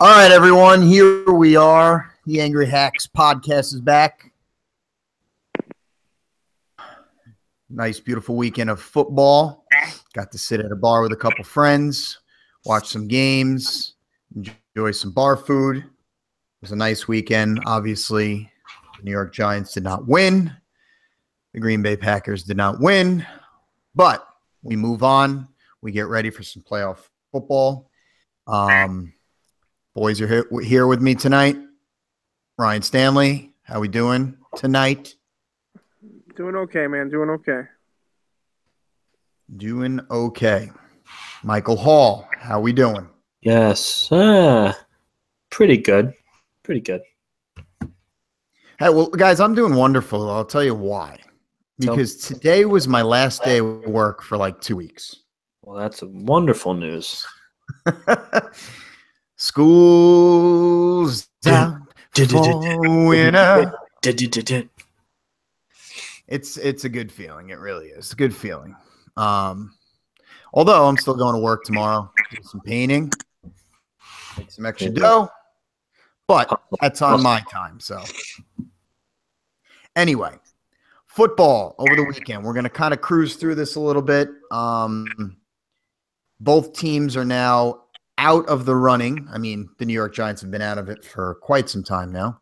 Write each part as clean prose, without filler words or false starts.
All right, everyone, here we are. The Angry Hacks podcast is back. Nice, beautiful weekend of football. Got to sit at a bar with a couple friends, watch some games, enjoy some bar food. It was a nice weekend. Obviously, the New York Giants did not win. The Green Bay Packers did not win. But we move on. We get ready for some playoff football. Boys are here with me tonight. Ryan Stanley, how we doing tonight? Doing okay, man. Doing okay. Doing okay. Michael Hall, how we doing? Yes. Pretty good. Pretty good. Hey, well, guys, I'm doing wonderful. I'll tell you why. Because today was my last day of work for like 2 weeks. Well, that's wonderful news. School's down for winter. It's a good feeling. It really is. It's a good feeling. Although I'm still going to work tomorrow, do some painting, make some extra dough, but that's on my time. So anyway, football over the weekend. We're going to kind of cruise through this a little bit. Both teams are now out of the running. I mean, the New York Giants have been out of it for quite some time now.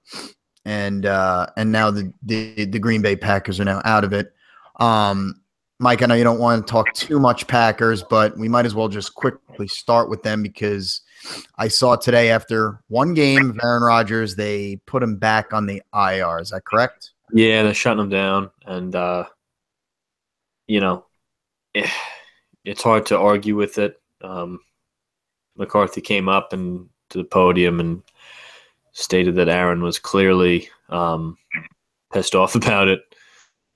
And now the Green Bay Packers are now out of it. Mike, I know you don't want to talk too much Packers, but we might as well just quickly start with them because I saw today after one game of Aaron Rodgers, they put him back on the IR. Is that correct? Yeah, they're shutting him down. And, it's hard to argue with it. McCarthy came up and to the podium and stated that Aaron was clearly pissed off about it,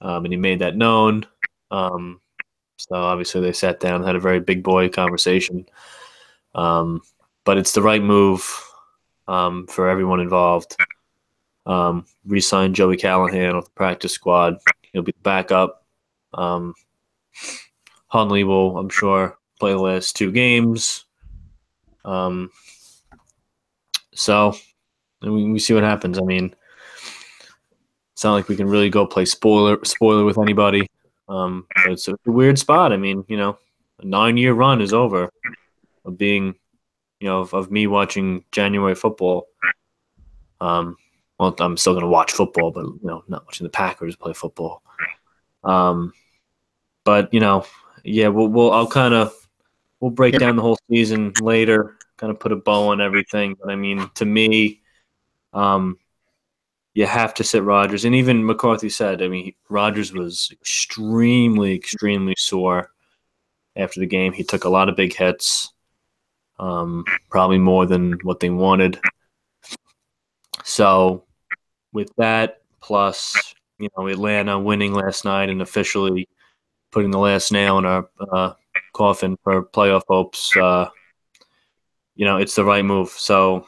and he made that known. So obviously they sat down and had a very big boy conversation. But it's the right move for everyone involved. Re-signed Joey Callahan off the practice squad. He'll be the backup. Huntley will, I'm sure, play the last 2 games. So we see what happens. I mean, it's not like we can really go play spoiler with anybody. But it's a weird spot. I mean, a 9-year run is over of being, of me watching January football. Well, I'm still going to watch football, but, not watching the Packers play football. But, yeah, we'll break down the whole season later, kind of put a bow on everything. But, I mean, to me, you have to sit Rodgers. And even McCarthy said, I mean, Rodgers was extremely, extremely sore after the game. He took a lot of big hits, probably more than what they wanted. So with that, plus, Atlanta winning last night and officially putting the last nail in our coffin for playoff hopes, it's the right move. So,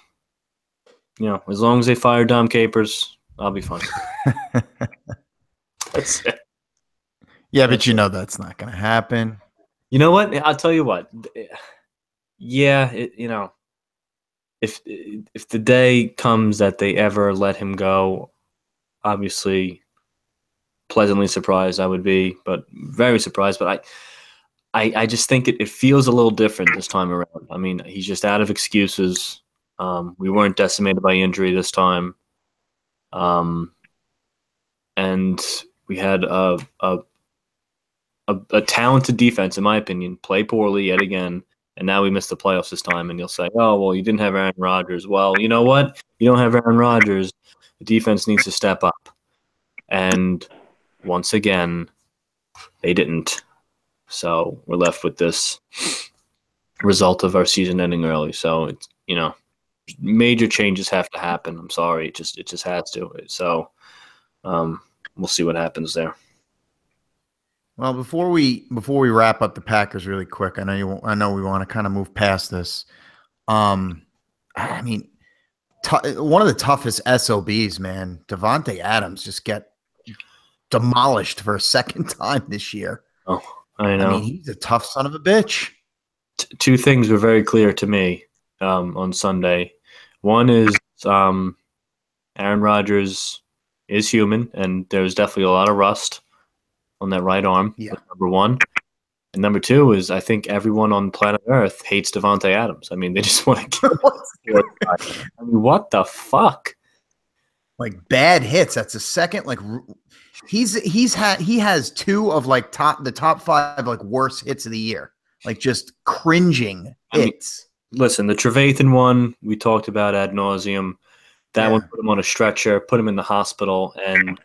as long as they fire Dom Capers, I'll be fine. That's it. Yeah, but that's not going to happen. You know what? I'll tell you what. Yeah, if the day comes that they ever let him go, obviously pleasantly surprised I would be, but very surprised. But I just think it feels a little different this time around. I mean, he's just out of excuses. We weren't decimated by injury this time. And we had a talented defense, in my opinion, play poorly yet again. And now we missed the playoffs this time. And you'll say, oh, well, you didn't have Aaron Rodgers. Well, you know what? You don't have Aaron Rodgers. The defense needs to step up. And once again, they didn't. So we're left with this result of our season ending early. So it's, major changes have to happen. I'm sorry. It just has to. So we'll see what happens there. Well, before we wrap up the Packers really quick, I know we want to kind of move past this. I mean, one of the toughest SOBs, man. Devontae Adams just get demolished for a second time this year. Oh, I know. I mean, he's a tough son of a bitch. 2 things were very clear to me on Sunday. One is Aaron Rodgers is human, and there's definitely a lot of rust on that right arm. Yeah. That's number one. And number two is I think everyone on planet Earth hates Devontae Adams. I mean, they just want to kill him. I mean, what the fuck? Like bad hits. That's the second. Like he has two of like the top five like worst hits of the year. Like just cringing hits. Listen, the Trevathan one we talked about ad nauseum. That one put him on a stretcher, put him in the hospital, and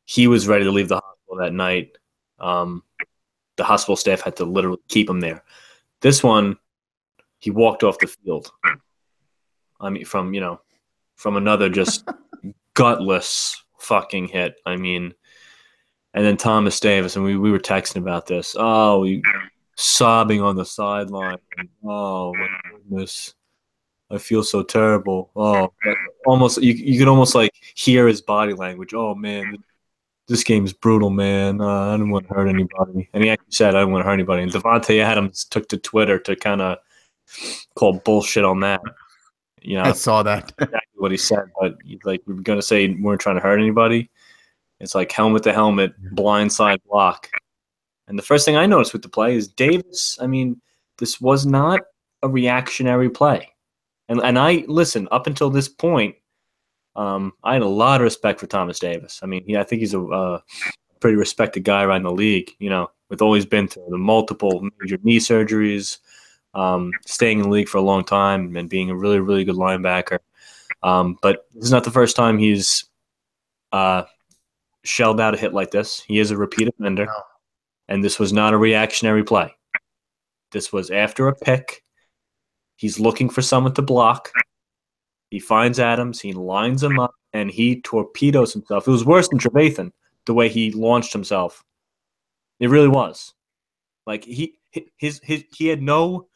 he was ready to leave the hospital that night. The hospital staff had to literally keep him there. This one, he walked off the field. I mean, from another just gutless fucking hit. I mean, and then Thomas Davis, and we were texting about this. Oh, sobbing on the sideline. Oh my goodness, I feel so terrible. Oh, almost you could almost like hear his body language. Oh man, this game's brutal, man. I didn't want to hurt anybody. And he actually said, I didn't want to hurt anybody. And Devontae Adams took to Twitter to kind of call bullshit on that. You know, I saw that. Exactly what he said. But like, we were going to say we weren't trying to hurt anybody. It's like helmet to helmet, blindside block. And the first thing I noticed with the play is Davis. I mean, this was not a reactionary play. And I, listen, up until this point, I had a lot of respect for Thomas Davis. I mean, I think he's a pretty respected guy around the league, with always been through the multiple major knee surgeries, staying in the league for a long time and being a really, really good linebacker. But this is not the first time he's shelled out a hit like this. He is a repeat offender, and this was not a reactionary play. This was after a pick. He's looking for someone to block. He finds Adams, he lines him up, and he torpedoes himself. It was worse than Trevathan, the way he launched himself. It really was. Like he had no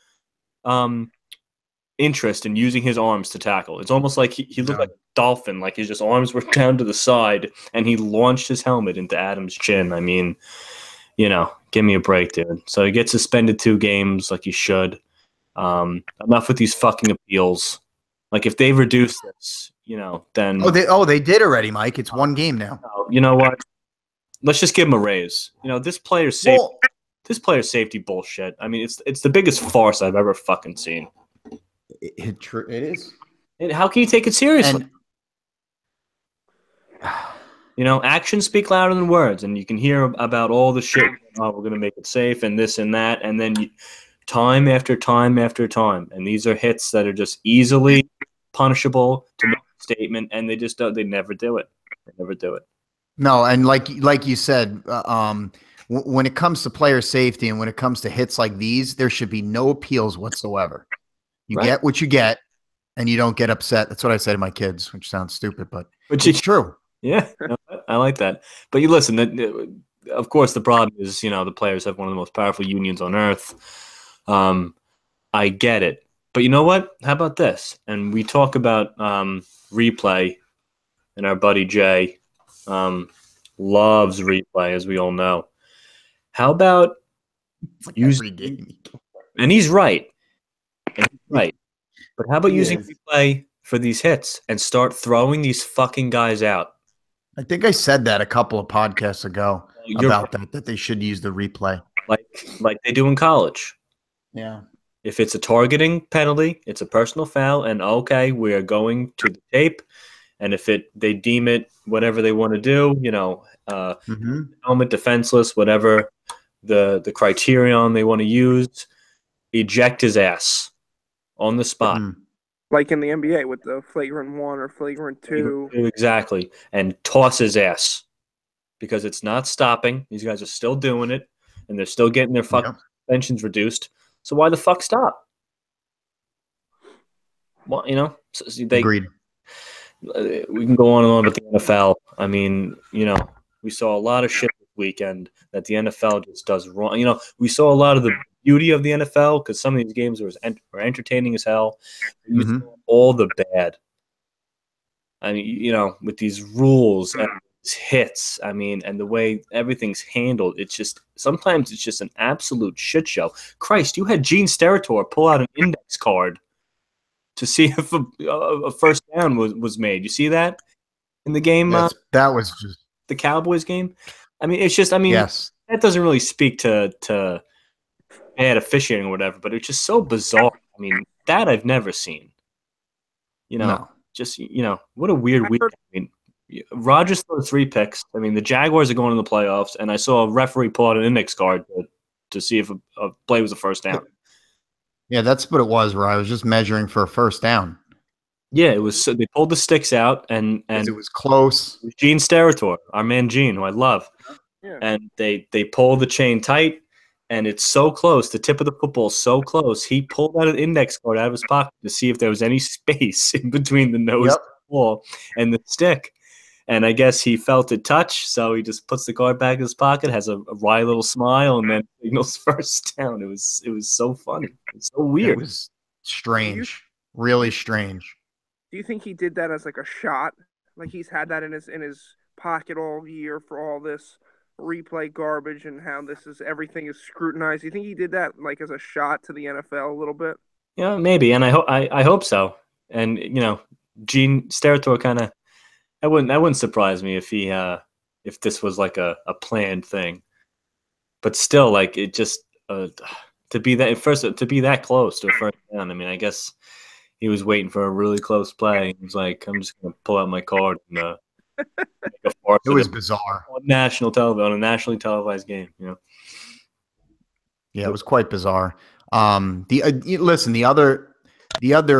interest in using his arms to tackle. It's almost like he looked like a dolphin, like his just arms were down to the side, and he launched his helmet into Adams' chin. I mean, give me a break, dude. So he gets suspended 2 games like he should. Enough with these fucking appeals. Like if they reduce this, then they did already, Mike. It's 1 game now. You know what? Let's just give him a raise. This player's safety bullshit. I mean, it's the biggest farce I've ever fucking seen. It is. How can you take it seriously? Actions speak louder than words, and you can hear about all the shit. Oh, we're gonna make it safe, and this and that, and then time after time after time, and these are hits that are just easily punishable to make a statement, and they just don't. They never do it. They never do it. No, and like you said, when it comes to player safety and when it comes to hits like these, there should be no appeals whatsoever. You get what you get, and you don't get upset. That's what I say to my kids, which sounds stupid, but it's true. Yeah, I like that. But you listen. Of course, the problem is the players have one of the most powerful unions on earth. I get it. But you know what? How about this? And we talk about replay, and our buddy Jay loves replay, as we all know. How about every game? And he's right. But how about using replay for these hits and start throwing these fucking guys out? I think I said that a couple of podcasts ago about that they should use the replay. Like they do in college. Yeah. If it's a targeting penalty, it's a personal foul, and okay, we're going to the tape. And if they deem it whatever they want to do, helmet, defenseless, whatever the criterion they want to use, eject his ass on the spot. Mm-hmm. Like in the NBA with the flagrant 1 or flagrant 2. Exactly. And toss his ass because it's not stopping. These guys are still doing it, and they're still getting their fucking suspensions reduced. So why the fuck stop? Well, Agreed. We can go on and on about the NFL. I mean, we saw a lot of shit this weekend that the NFL just does wrong. We saw a lot of the beauty of the NFL because some of these games were entertaining as hell. We saw all the bad. I mean, with these rules and these hits, I mean, and the way everything's handled, sometimes it's just an absolute shit show. Christ, you had Gene Steratore pull out an index card to see if a first down was made. You see that in the game? That was just the Cowboys game. I mean, it's just. I mean, yes. that doesn't really speak to bad officiating or whatever, but it's just so bizarre. I mean, that I've never seen. No. Just what a weird week. I mean, Rodgers threw 3 picks. I mean, the Jaguars are going to the playoffs, and I saw a referee pull out an index card to see if a play was a first down. Yeah, that's what it was. Where I was just measuring for a first down. Yeah, it was. So they pulled the sticks out, and it was close. It was Gene Steratore, our man Gene, who I love, and they pulled the chain tight, and it's so close. The tip of the football is so close. He pulled out an index card out of his pocket to see if there was any space in between the nose of the ball and the stick. And I guess he felt it touch, so he just puts the card back in his pocket, has a wry little smile, and then signals first down. It was so funny. It's so weird. It was strange, really strange. Do you think he did that as like a shot? Like he's had that in his pocket all year for all this replay garbage and how everything is scrutinized. Do you think he did that like as a shot to the NFL a little bit? Yeah, maybe, and I hope so. And Gene Steratore kind of. That wouldn't surprise me if this was like a planned thing, but still, like it just to be that close to a first down. I mean, I guess he was waiting for a really close play. He was like, "I'm just gonna pull out my card and make a farce." It was bizarre on a nationally televised game. Yeah, it was quite bizarre. Listen, the other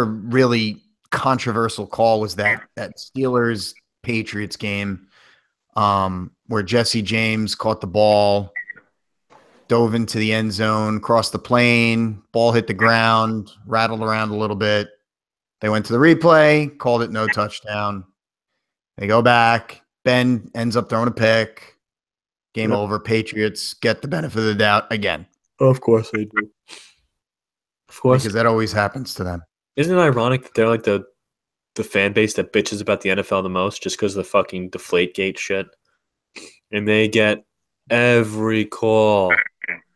really controversial call was that Steelers Patriots game where Jesse James caught the ball, dove into the end zone, crossed the plane, ball hit the ground, rattled around a little bit. They went to the replay, called it no touchdown. They go back. Ben ends up throwing a pick. Game over. Patriots get the benefit of the doubt again. Of course they do. Of course. Because that always happens to them. Isn't it ironic that they're like the fan base that bitches about the NFL the most just because of the fucking Deflategate shit? And they get every call,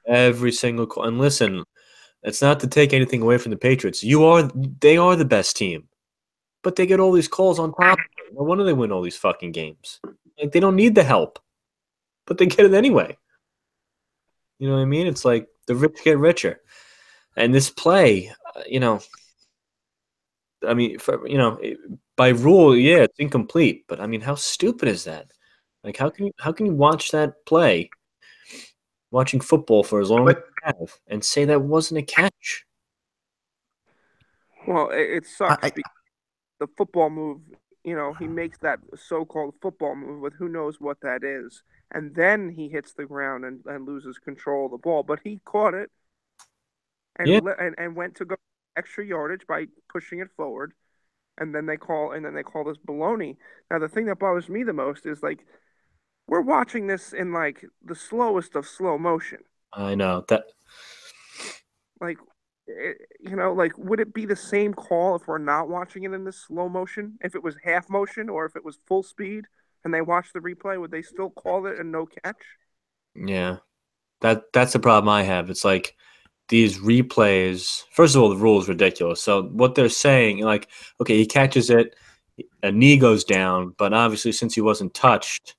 every single call. And listen, it's not to take anything away from the Patriots. They are the best team. But they get all these calls on top. No wonder they win all these fucking games. Like, they don't need the help. But they get it anyway. You know what I mean? It's like the rich get richer. And this play, I mean, by rule, yeah, it's incomplete. But I mean, how stupid is that? Like, how can you watch that play, watching football for as long as you have, and say that wasn't a catch? Well, it sucks. Because the football move, he makes that so-called football move with who knows what that is, and then he hits the ground and loses control of the ball. But he caught it, and went to go extra yardage by pushing it forward, and then they call this baloney. Now the thing that bothers me the most is like we're watching this in like the slowest of slow motion. I know that. Like, like would it be the same call if we're not watching it in this slow motion? If it was half motion or if it was full speed and they watched the replay, would they still call it a no catch? Yeah, that's the problem I have. It's like these replays. First of all, the rule is ridiculous. So what they're saying, like, okay, he catches it, a knee goes down, but obviously since he wasn't touched,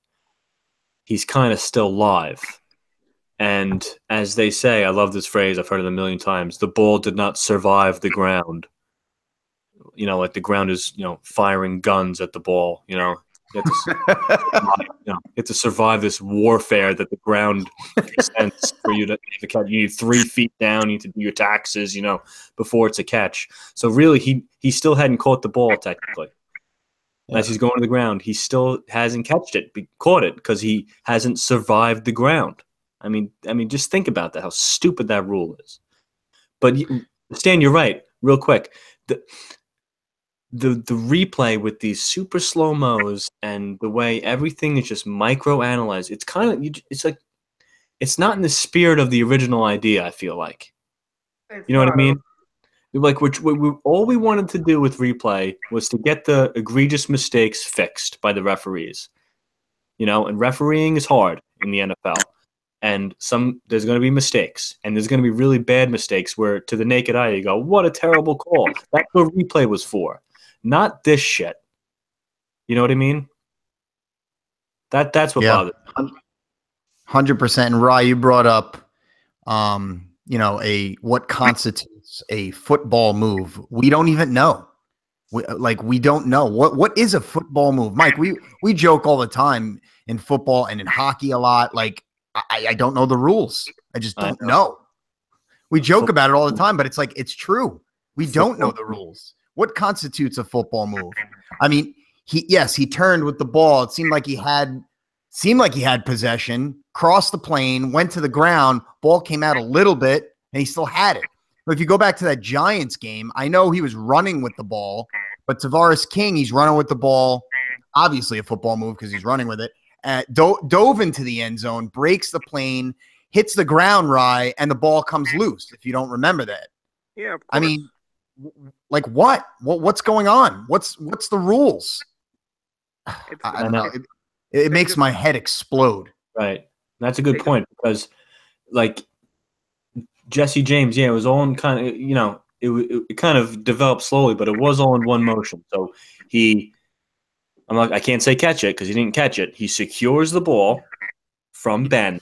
he's kind of still live. And as they say, I love this phrase, I've heard it a million times, the ball did not survive the ground. Like the ground is, firing guns at the ball, You have to survive this warfare that the ground presents for you to catch. You need 3 feet down, you need to do your taxes, before it's a catch. So really, he still hadn't caught the ball technically. As he's going to the ground, he still hasn't caught it because he hasn't survived the ground. I mean, just think about that, how stupid that rule is. But Stan, you're right. Real quick, the replay with these super slow mos and the way everything is just micro-analyzed, it's kind of it's like it's not in the spirit of the original idea. I feel like, you know what I mean? Like, all we wanted to do with replay was to get the egregious mistakes fixed by the referees. And refereeing is hard in the NFL. and there's going to be mistakes, and there's going to be really bad mistakes where to the naked eye you go, what a terrible call. That's what replay was for, not this shit. You know what I mean? That's what bothers me. 100%. And Rye, you brought up, what constitutes a football move. We don't even know. We don't know what is a football move, Mike. We joke all the time in football and in hockey a lot. Like I don't know the rules. I just don't know. We joke about it all the time, but it's like it's true. We don't know the rules. What constitutes a football move? I mean, he turned with the ball. It seemed like he had possession, crossed the plane, went to the ground, ball came out a little bit, and he still had it. But if you go back to that Giants game, I know he was running with the ball, but Tavares King, he's running with the ball, obviously a football move because he's running with it, dove into the end zone, breaks the plane, hits the ground, Rye, and the ball comes loose, if you don't remember that. Yeah, of course. I mean, like what? What's going on? What's the rules? I don't know. It makes my head explode. Right. That's a good point because, like, Jesse James, it was all in kind of, it kind of developed slowly, but it was all in one motion. So I can't say catch it because he didn't catch it. He secures the ball from Ben.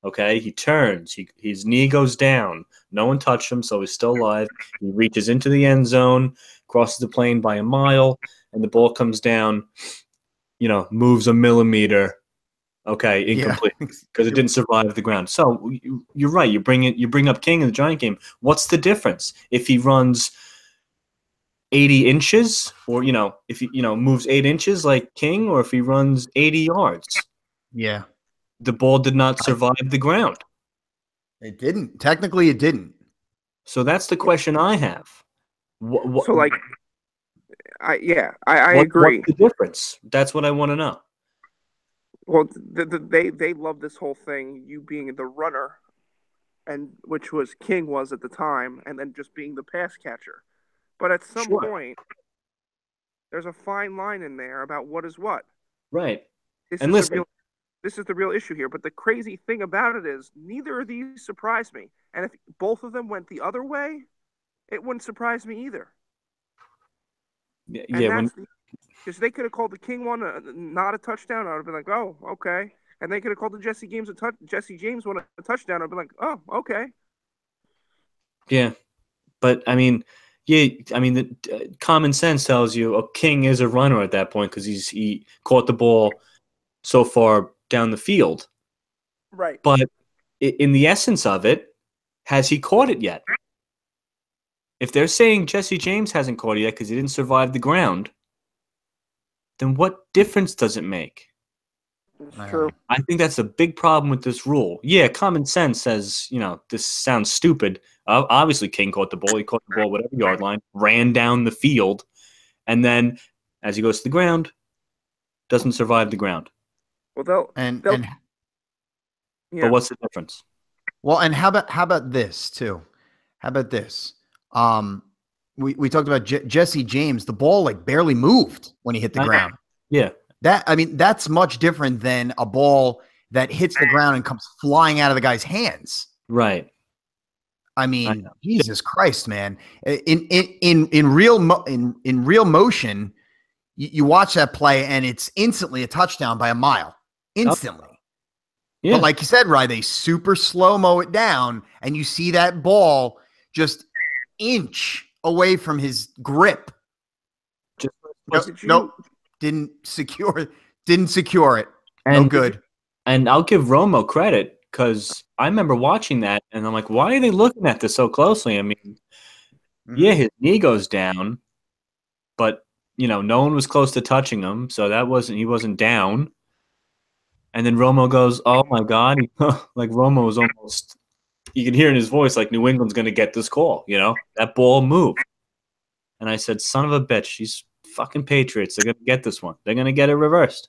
Okay. He turns. His knee goes down. No one touched him, so he's still alive. He reaches into the end zone, crosses the plane by a mile, and the ball comes down, moves a millimeter. Okay, incomplete because it didn't survive the ground. So you're right. You bring up King in the Giant game. What's the difference if he runs 80 inches, or if he moves 8 inches like King, or if he runs 80 yards? Yeah, the ball did not survive the ground. It didn't. Technically, it didn't. So that's the question I have. I agree. What's the difference? That's what I want to know. Well, they love this whole thing, you being the runner, and which was King was at the time, and then just being the pass catcher. But at some point, there's a fine line in there about what is what. Right. This is the real issue here. But the crazy thing about it is neither of these surprise me. And if both of them went the other way, it wouldn't surprise me either. Because they could have called the King one not a touchdown. I would have been like, oh, okay. And they could have called the Jesse James one a touchdown. I'd be like, oh, okay. Yeah, but the common sense tells you a King is a runner at that point because he caught the ball so far down the field. Right. But in the essence of it, has he caught it yet? If they're saying Jesse James hasn't caught it yet because he didn't survive the ground, then what difference does it make? It's true. I think that's a big problem with this rule. Yeah, common sense says, this sounds stupid. Obviously, King caught the ball. He caught the ball whatever yard line, ran down the field, and then as he goes to the ground, doesn't survive the ground. Well, but what's the difference? Well, and how about this too? How about this? We talked about Jesse James. The ball barely moved when he hit the ground. Yeah. That's much different than a ball that hits the ground and comes flying out of the guy's hands. Right. I mean, Jesus Christ, man! In real motion, you watch that play and it's instantly a touchdown by a mile. Instantly. Yeah. But like you said, Rye, they super slow-mo it down, and you see that ball just inch away from his grip. Didn't secure it. No good. And I'll give Romo credit because I remember watching that and I'm like, why are they looking at this so closely? I mean, his knee goes down, but no one was close to touching him, so he wasn't down. And then Romo goes, oh my God. Like Romo was almost, you can hear in his voice, like New England's going to get this call, that ball moved. And I said, son of a bitch, these fucking Patriots, they're going to get this one. They're going to get it reversed.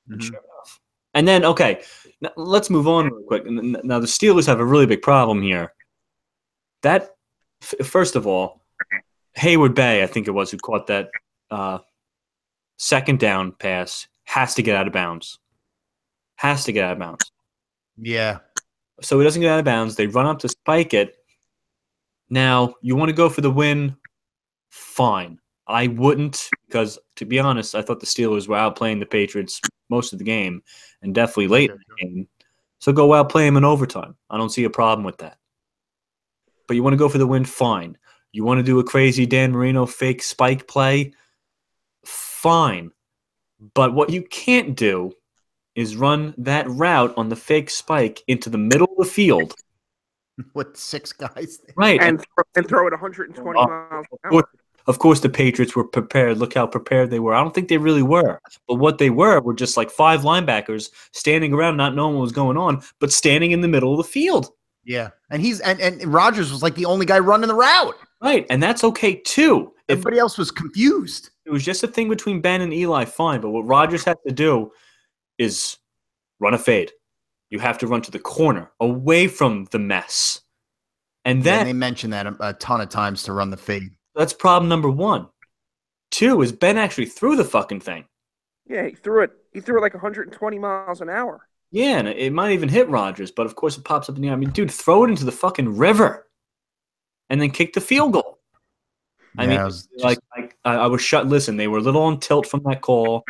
Mm-hmm. Sure enough. And then, okay, now let's move on real quick. Now, the Steelers have a really big problem here. First of all, Hayward Bay, I think it was, who caught that second down pass, has to get out of bounds. Yeah. so he doesn't get out of bounds. They run up to spike it. Now, you want to go for the win? Fine. I wouldn't, because to be honest, I thought the Steelers were outplaying the Patriots most of the game, and definitely late in the game. So go outplay them in overtime. I don't see a problem with that. But you want to go for the win? Fine. You want to do a crazy Dan Marino fake spike play? Fine. But what you can't do is run that route on the fake spike into the middle of the field. With 6 guys there. Right. And throw it 120 miles an hour. Of course, the Patriots were prepared. Look how prepared they were. I don't think they really were. But what they were just like 5 linebackers standing around not knowing what was going on, but standing in the middle of the field. Yeah. And Rodgers was like the only guy running the route. Right. And that's okay, too. Everybody else was confused. It was just a thing between Ben and Eli, fine. But what Rodgers had to do is run a fade. You have to run to the corner, away from the mess. And then they mentioned that a ton of times to run the fade. That's problem number 1. 2 is Ben actually threw the fucking thing. Yeah, he threw it. He threw it like 120 miles an hour. Yeah, and it might even hit Rodgers, but of course it pops up in the air. I mean, dude, throw it into the fucking river, and then kick the field goal. I mean, I was shut. Listen, they were a little on tilt from that call,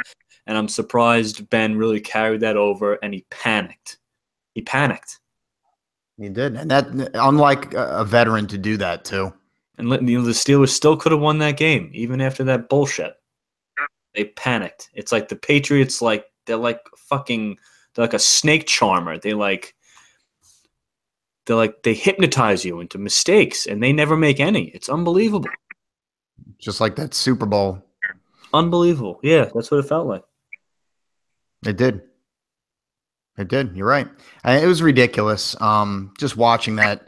and I'm surprised Ben really carried that over, and he panicked. He panicked. He did, and that unlike a veteran to do that too. And the Steelers still could have won that game, even after that bullshit. They panicked. It's like the Patriots, they're like a snake charmer. They hypnotize you into mistakes, and they never make any. It's unbelievable. Just like that Super Bowl. Unbelievable. Yeah, that's what it felt like. It did. It did. You're right. It was ridiculous. Just watching that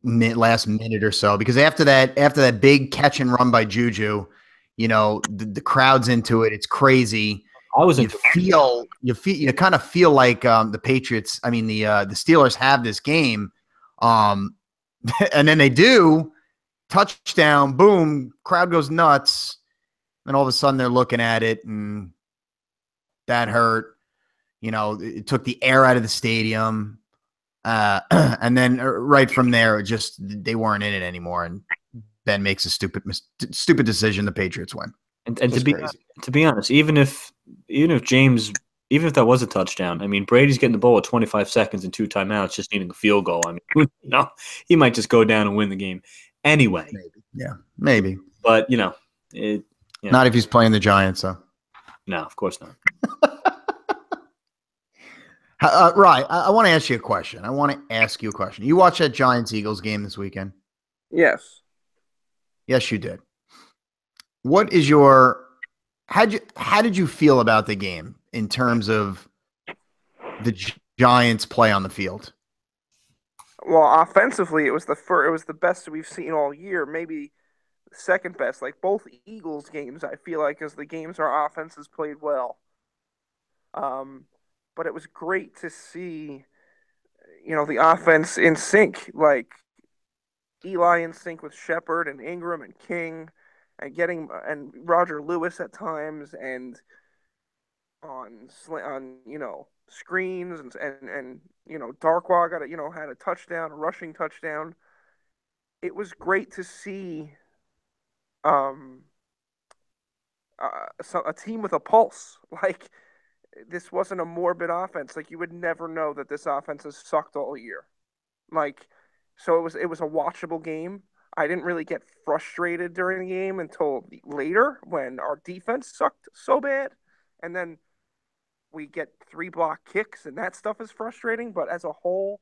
last minute or so, because after that big catch and run by Juju, the crowd's into it. It's crazy. You kind of feel like the Patriots. I mean, the Steelers have this game, and then they do touchdown, boom, crowd goes nuts, and all of a sudden they're looking at it, and that hurt. It took the air out of the stadium. And then right from there, they weren't in it anymore. And Ben makes a stupid decision. The Patriots win. And to be honest, even if that was a touchdown, I mean, Brady's getting the ball at 25 seconds and 2 timeouts, just needing a field goal. I mean, he might just go down and win the game anyway. Maybe. But not if he's playing the Giants, though. No, of course not. Right. I want to ask you a question. You watched that Giants-Eagles game this weekend? Yes. Yes, you did. What is how did you feel about the game in terms of the Giants' play on the field? Well, offensively, it was the best we've seen all year. Maybe the second best. Like both Eagles games, I feel like, as the games our offenses played well. But it was great to see, the offense in sync, like Eli in sync with Shepard and Ingram and King, and Roger Lewis at times, and on screens and Darkwa had a touchdown, a rushing touchdown. It was great to see a team with a pulse. Like, this wasn't a morbid offense. Like, you would never know that this offense has sucked all year. Like, so it was a watchable game. I didn't really get frustrated during the game until later when our defense sucked so bad. And then we get 3 block kicks, and that stuff is frustrating. But as a whole,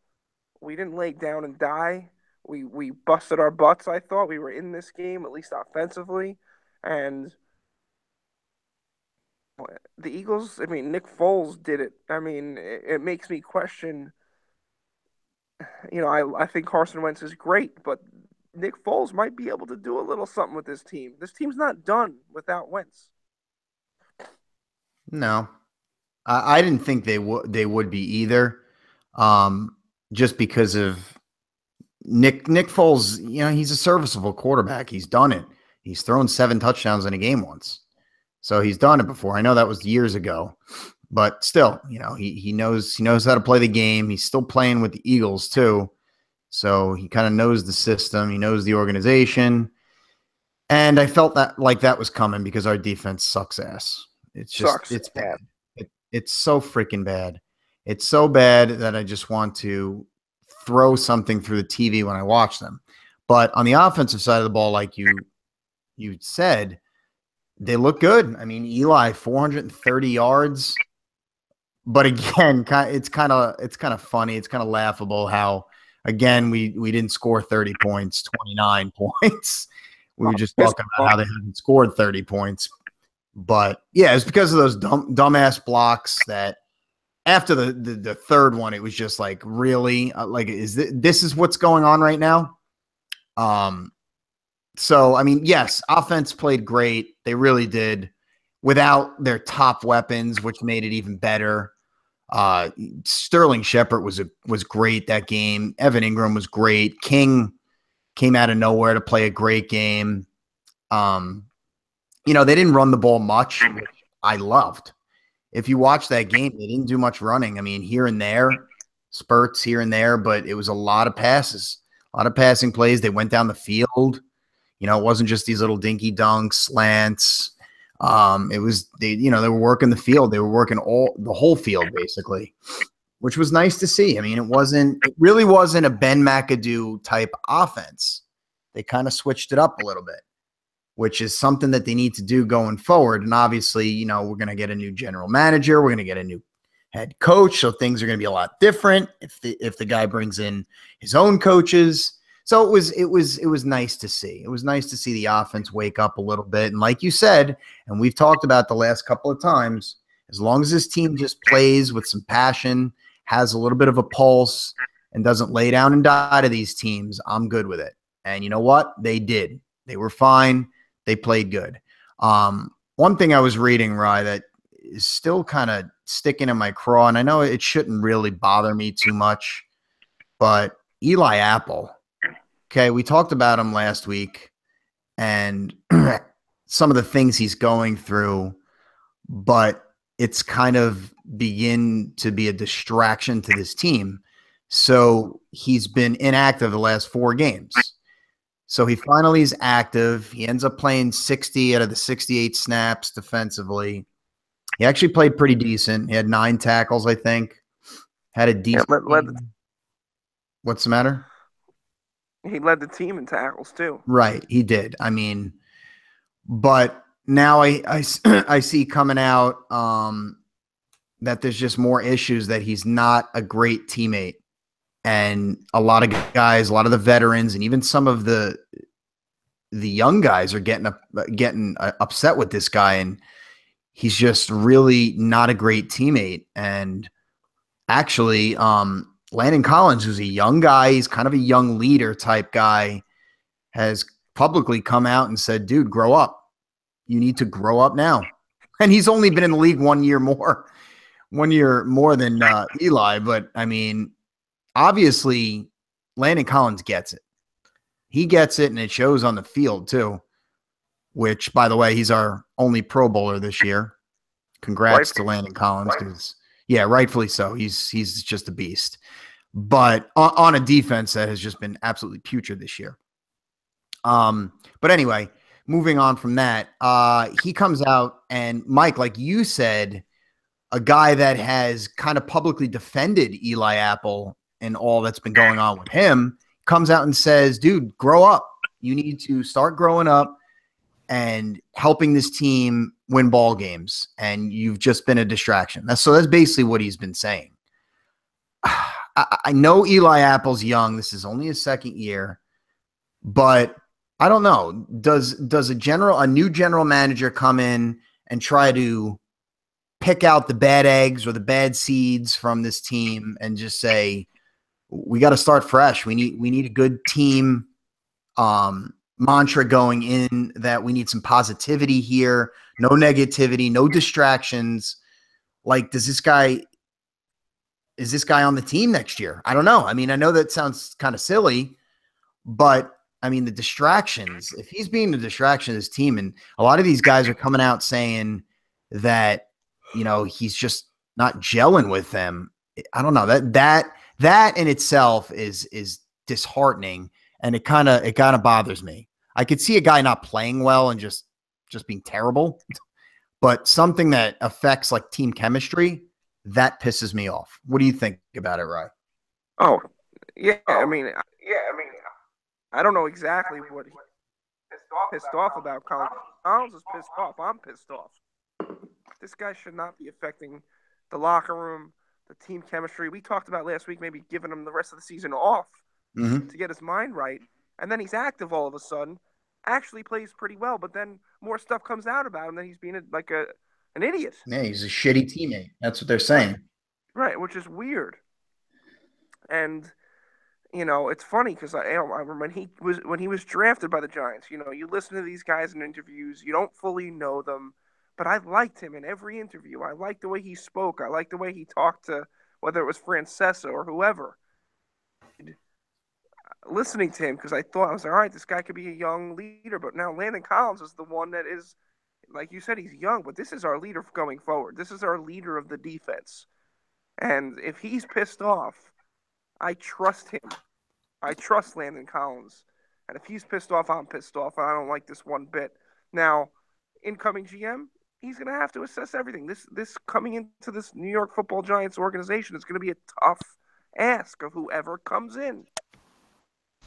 we didn't lay down and die. We busted our butts, I thought. We were in this game, at least offensively. And the Eagles, I mean, Nick Foles did it. I mean, it makes me question. I think Carson Wentz is great, but Nick Foles might be able to do a little something with this team. This team's not done without Wentz. No, I didn't think they would be either. Just because of Nick Foles, he's a serviceable quarterback. He's done it. He's thrown 7 touchdowns in a game once. So he's done it before. I know that was years ago, but still, he knows how to play the game. He's still playing with the Eagles too. So he kind of knows the system. He knows the organization. And I felt that was coming because our defense sucks ass. It's bad. It's so freaking bad. It's so bad that I just want to throw something through the TV when I watch them. But on the offensive side of the ball, like you said, they look good. I mean, Eli, 430 yards. But again, it's kind of funny. It's kind of laughable how, again, we didn't score 30 points, 29 points. We were just talking about how they haven't scored 30 points. But yeah, it's because of those dumbass blocks that after the third one, it was just like, really, like, this is what's going on right now? So, I mean, yes, offense played great. They really did without their top weapons, which made it even better. Sterling Shepard was great that game. Evan Ingram was great. King came out of nowhere to play a great game. They didn't run the ball much, which I loved. If you watch that game, they didn't do much running. I mean, here and there, spurts here and there, but it was a lot of passes, a lot of passing plays. They went down the field. It wasn't just these little dinky dunks, slants. It was they were working the field. They were working the whole field basically, which was nice to see. I mean, it really wasn't a Ben McAdoo type offense. They kind of switched it up a little bit, which is something that they need to do going forward. And obviously, we're going to get a new general manager. We're going to get a new head coach. So things are going to be a lot different if the guy brings in his own coaches. So it was nice to see. It was nice to see the offense wake up a little bit. And like you said, and we've talked about the last couple of times, as long as this team just plays with some passion, has a little bit of a pulse, and doesn't lay down and die to these teams, I'm good with it. And you know what? They did. They were fine. They played good. One thing I was reading, Rye, that is still kind of sticking in my craw, and I know it shouldn't really bother me too much, but Eli Apple. Okay, we talked about him last week and some of the things he's going through, but it's kind of begin to be a distraction to this team. So he's been inactive the last 4 games. So he finally is active. He ends up playing 60 out of the 68 snaps defensively. He actually played pretty decent. He had 9 tackles, I think. Had a decent. What's the matter? He led the team in tackles too. Right, he did. I mean, but now I see coming out that there's just more issues, that he's not a great teammate. And a lot of guys, a lot of the veterans, and even some of the young guys are getting upset with this guy, and he's just really not a great teammate. And actually, Landon Collins, who's a young guy, he's kind of a young leader type guy, has publicly come out and said, dude, grow up. You need to grow up now. And he's only been in the league 1 year more than Eli. But I mean, obviously, Landon Collins gets it. He gets it, and it shows on the field too, which, by the way, he's our only Pro Bowler this year. Congrats to Landon Collins, because, yeah, rightfully so. He's just a beast. But on a defense that has just been absolutely putrid this year. But anyway, moving on from that, he comes out, and Mike, like you said, a guy that has kind of publicly defended Eli Apple and all that's been going on with him, comes out and says, dude, grow up. You need to start growing up and helping this team win ball games. And you've just been a distraction. That's basically what he's been saying. I know Eli Apple's young. This is only his 2nd year, but I don't know. Does a new general manager come in and try to pick out the bad eggs or the bad seeds from this team and just say, we got to start fresh. We need a good team mantra going in, that we need some positivity here, no negativity, no distractions. Like, is this guy on the team next year? I don't know. I mean, I know that sounds kind of silly, but I mean, the distractions, if he's being the distraction of his team, and a lot of these guys are coming out saying that, he's just not gelling with them. I don't know, that in itself is disheartening, and it kind of bothers me. I could see a guy not playing well and just being terrible, but something that affects like team chemistry, that pisses me off. What do you think about it, Rye? Oh, yeah. I mean, I don't know exactly what he's pissed off about. Collins is pissed off. I'm pissed off. This guy should not be affecting the locker room, the team chemistry. We talked about last week maybe giving him the rest of the season off to get his mind right. And then he's active all of a sudden, actually plays pretty well, but then more stuff comes out about him that he's being an idiot. Yeah, he's a shitty teammate. That's what they're saying. Right, which is weird. And it's funny because I remember when he was drafted by the Giants. You listen to these guys in interviews, you don't fully know them, but I liked him in every interview. I liked the way he spoke. I liked the way he talked to whether it was Francesa or whoever. Listening to him because I was like, all right, this guy could be a young leader, but now Landon Collins is the one that is, like you said, he's young, but this is our leader going forward. This is our leader of the defense, and if he's pissed off, I trust him. I trust Landon Collins. And if he's pissed off, I'm pissed off. I don't like this one bit. Now, incoming GM, he's going to have to assess everything. This coming into this New York Football Giants organization is going to be a tough ask of whoever comes in.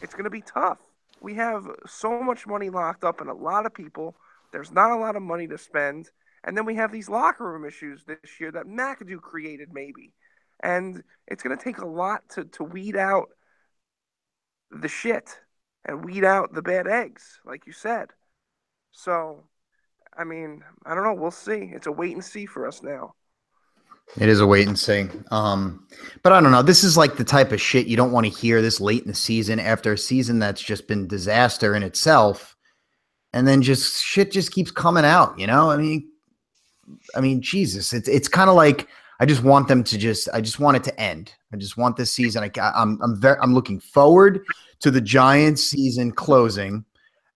It's going to be tough. We have so much money locked up in a lot of people. There's not a lot of money to spend. And then we have these locker room issues this year that McAdoo created maybe. And it's going to take a lot to weed out the shit and weed out the bad eggs, like you said. So, I mean, I don't know. We'll see. It's a wait and see for us now. It is a wait and see. But I don't know. This is like the type of shit you don't want to hear this late in the season after a season that's just been disaster in itself. And then shit just keeps coming out, I mean, Jesus, it's kind of like, I just want them to I just want it to end. I just want this season. I'm looking forward to the Giants season closing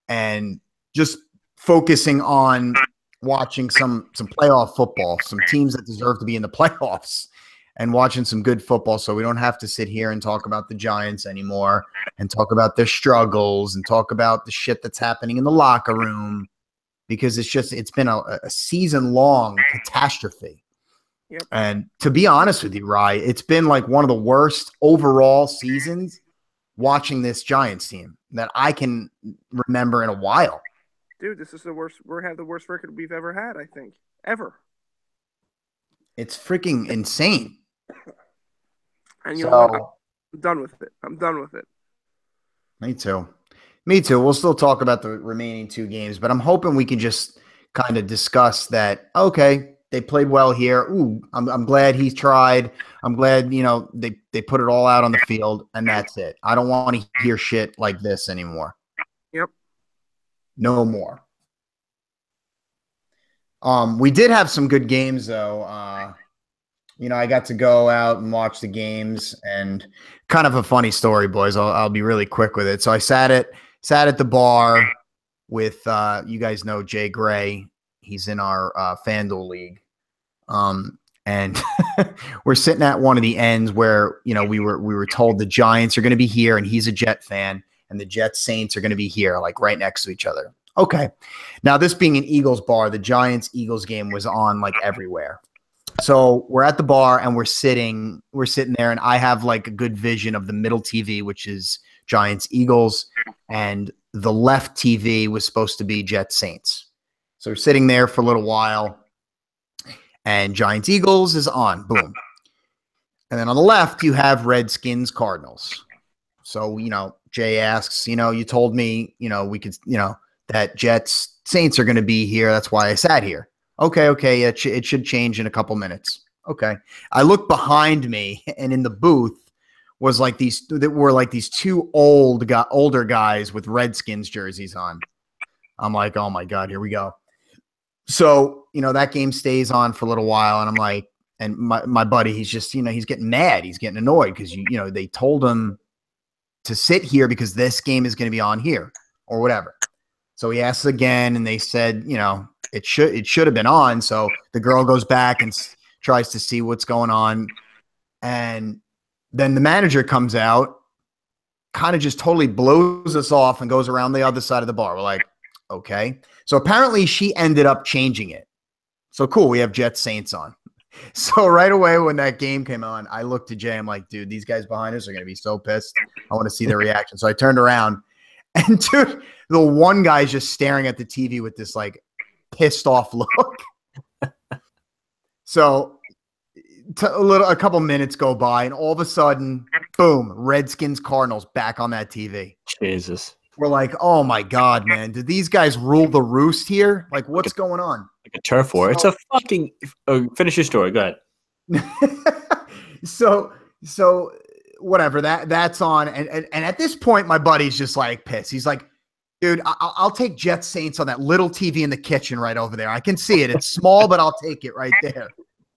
and just focusing on watching some playoff football, some teams that deserve to be in the playoffs, and watching some good football so we don't have to sit here and talk about the Giants anymore and talk about their struggles and talk about the shit that's happening in the locker room, because it's been a season-long catastrophe. Yep. And to be honest with you, Rye, it's been like one of the worst overall seasons watching this Giants team that I can remember in a while. Dude, this is the worst. We have the worst record we've ever had, I think. Ever. It's freaking insane. And you know what? I'm done with it. Me too. We'll still talk about the remaining two games, but I'm hoping we can just kind of discuss that, okay, they played well here. Ooh, I'm glad he tried. I'm glad, they put it all out on the field, and that's it. I don't want to hear shit like this anymore. Yep. No more. We did have some good games, though. I got to go out and watch the games, and kind of a funny story, boys. I'll be really quick with it. So I sat at the bar with you guys know Jay Gray. He's in our FanDuel league. And we're sitting at one of the ends where, we were told the Giants are going to be here, and he's a Jet fan, and the Jets Saints are going to be here, like right next to each other. Okay. Now, this being an Eagles bar, the Giants Eagles game was on like everywhere. So we're at the bar and we're sitting there, and I have like a good vision of the middle TV, which is Giants Eagles, and the left TV was supposed to be Jets Saints. So we're sitting there for a little while, and Giants Eagles is on. Boom. And then on the left, you have Redskins Cardinals. So, Jay asks, you told me, we could, that Jets Saints are going to be here. That's why I sat here. Okay. It should change in a couple minutes. Okay. I look behind me, and in the booth was like these two older guys with Redskins jerseys on. I'm like, oh my God, here we go. So, that game stays on for a little while, and I'm like, and my buddy, he's just, he's getting mad. He's getting annoyed because, they told him to sit here because this game is going to be on here or whatever. So he asks again, and they said, it should have been on. So the girl goes back and tries to see what's going on. And then the manager comes out, kind of just totally blows us off and goes around the other side of the bar. We're like, okay. So apparently she ended up changing it. So cool, we have Jets Saints on. So right away when that game came on, I looked to Jay. I'm like, dude, these guys behind us are going to be so pissed. I want to see their reaction. So I turned around, and dude, the one guy's just staring at the TV with this like pissed off look. So a couple minutes go by, and all of a sudden, boom, Redskins Cardinals back on that TV. Jesus. We're like, oh my God, man. Did these guys rule the roost here? Like, what's going on? Like a turf war. It's a fucking finish your story. Go ahead. So whatever, that's on. And at this point, my buddy's just like pissed. He's like, dude, I'll take Jets Saints on that little TV in the kitchen right over there. I can see it. It's small, but I'll take it right there.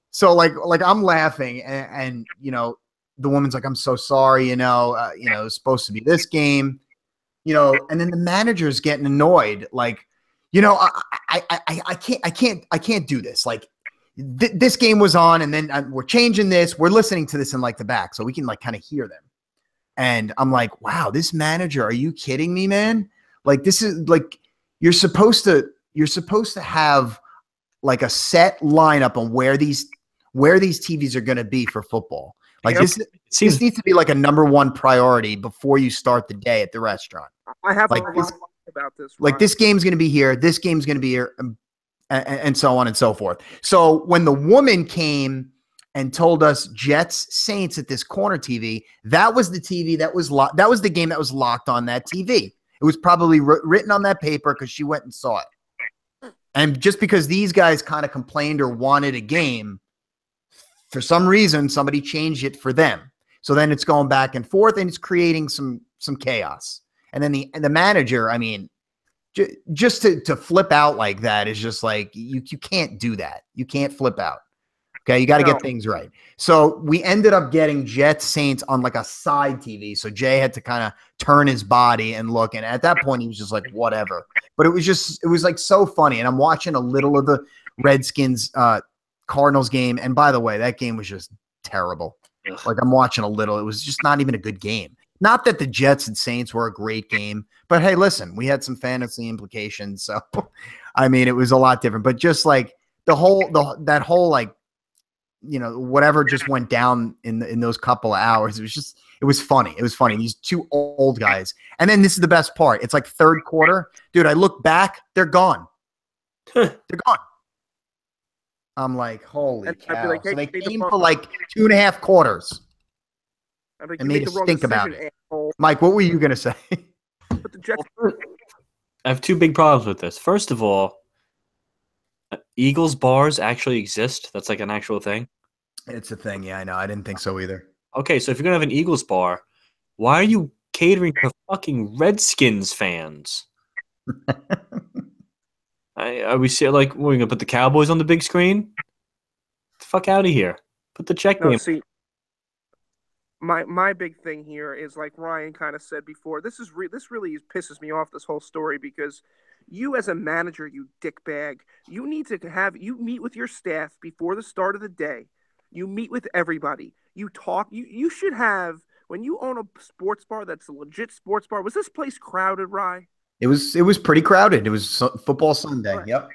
So like I'm laughing, and you know, the woman's like, I'm so sorry, it was supposed to be this game, and then the manager's getting annoyed, like, I can't do this. Like this game was on, and then we're changing this. We're listening to this in like the back, so we can like kind of hear them. And I'm like, wow, this manager, are you kidding me, man? Like this is like you're supposed to have like a set lineup on where these TVs are going to be for football. Like this needs to be like a number one priority before you start the day at the restaurant. I have like a lot about this. Like this game's going to be here. This game's going to be here, and so on and so forth. So when the woman came and told us Jets Saints at this corner TV, that was the TV that was that was the game that was locked on that TV. It was probably written on that paper because she went and saw it. And just because these guys kind of complained or wanted a game, for some reason, somebody changed it for them. So then it's going back and forth, and it's creating some chaos. And then the manager, I mean, just to flip out like that is just like, you can't do that. You can't flip out. Okay, you got to get things right. So we ended up getting Jets Saints on like a side TV. So Jay had to kind of turn his body and look. And at that point, he was just like, whatever. But it was like so funny. And I'm watching a little of the Redskins Cardinals game. And by the way, that game was just terrible. Ugh. Like I'm watching a little. It was just not even a good game. Not that the Jets and Saints were a great game, but hey, listen, we had some fantasy implications. So, I mean, it was a lot different. But just like that whole like, whatever just went down in those couple of hours. It was funny. It was funny. These two old guys. And then this is the best part. It's like third quarter. Dude, I look back, they're gone. They're gone. I'm like, holy cow. Like, so they came for like 2.5 quarters. Like, and made us think about it. Asshole. Mike, what were you going to say? But the Jets. I have two big problems with this. First of all, Eagles bars actually exist. That's like an actual thing. It's a thing. Yeah, I know. I didn't think so either. Okay, so if you're going to have an Eagles bar, why are you catering to fucking Redskins fans? Are we like, we're going to put the Cowboys on the big screen? Get the fuck out of here. Put the check game. See, my big thing here is, like Ryan kind of said before, this really pisses me off, this whole story, because you as a manager, you dickbag, you need to you meet with your staff before the start of the day. You meet with everybody. You talk. You should have, when you own a sports bar that's a legit sports bar. Was this place crowded, Rye? It was pretty crowded. It was football Sunday. Right. Yep.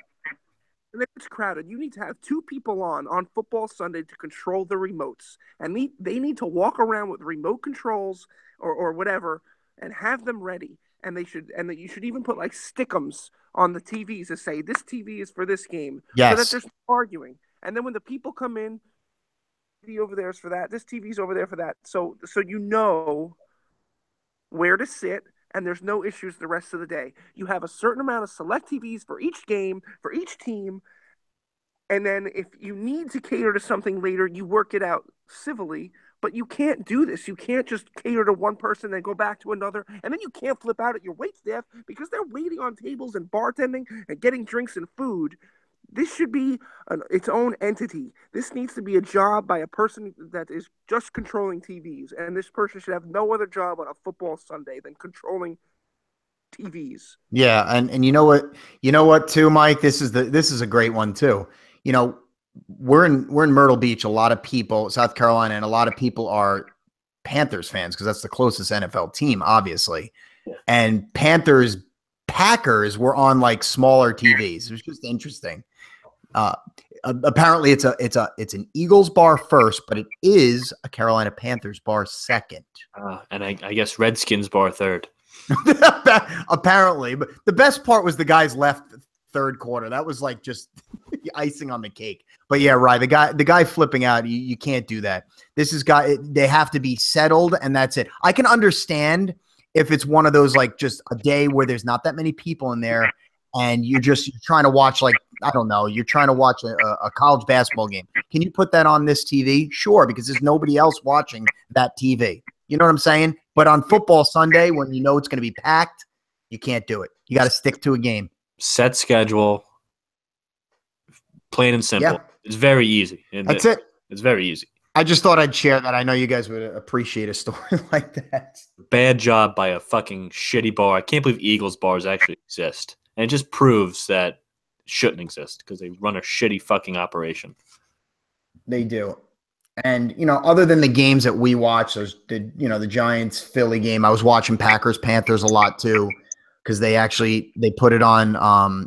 And if it's crowded, you need to have 2 people on football Sunday to control the remotes. And they need to walk around with remote controls or whatever and have them ready. And you should even put like stickums on the TVs to say this TV is for this game. Yes. So that there's no arguing. And then when the people come in, TV over there is for that. This TV's over there for that. So you know where to sit. And there's no issues the rest of the day. You have a certain amount of select TVs for each game, for each team. And then if you need to cater to something later, you work it out civilly. But you can't do this. You can't just cater to one person and then go back to another. And then you can't flip out at your waitstaff because they're waiting on tables and bartending and getting drinks and food. This should be its own entity. This needs to be a job by a person that is just controlling TVs. And this person should have no other job on a football Sunday than controlling TVs. Yeah, and you know what too, Mike? This is a great one too. we're in Myrtle Beach. A lot of people, South Carolina, and a lot of people are Panthers fans because that's the closest NFL team, obviously. Yeah. And Panthers Packers were on like smaller TVs. It was just interesting. Apparently, it's an Eagles bar first, but it is a Carolina Panthers bar second. And I guess Redskins bar third. Apparently, but the best part was the guys left third quarter. That was like just icing on the cake. But yeah, right. The guy flipping out, you can't do that. This is they have to be settled, and that's it. I can understand if it's one of those like just a day where there's not that many people in there, and you're trying to watch like, I don't know, you're trying to watch a college basketball game. Can you put that on this TV? Sure, because there's nobody else watching that TV. You know what I'm saying? But on football Sunday, when you know it's going to be packed, you can't do it. You got to stick to a game. Set schedule, plain and simple. Yeah. It's very easy. That's it. It's very easy. I just thought I'd share that. I know you guys would appreciate a story like that. Bad job by a fucking shitty bar. I can't believe Eagles bars actually exist. And it just proves that it shouldn't exist because they run a shitty fucking operation. They do. And, other than the games that we watch, the Giants Philly game, I was watching Packers Panthers a lot too, because they put it on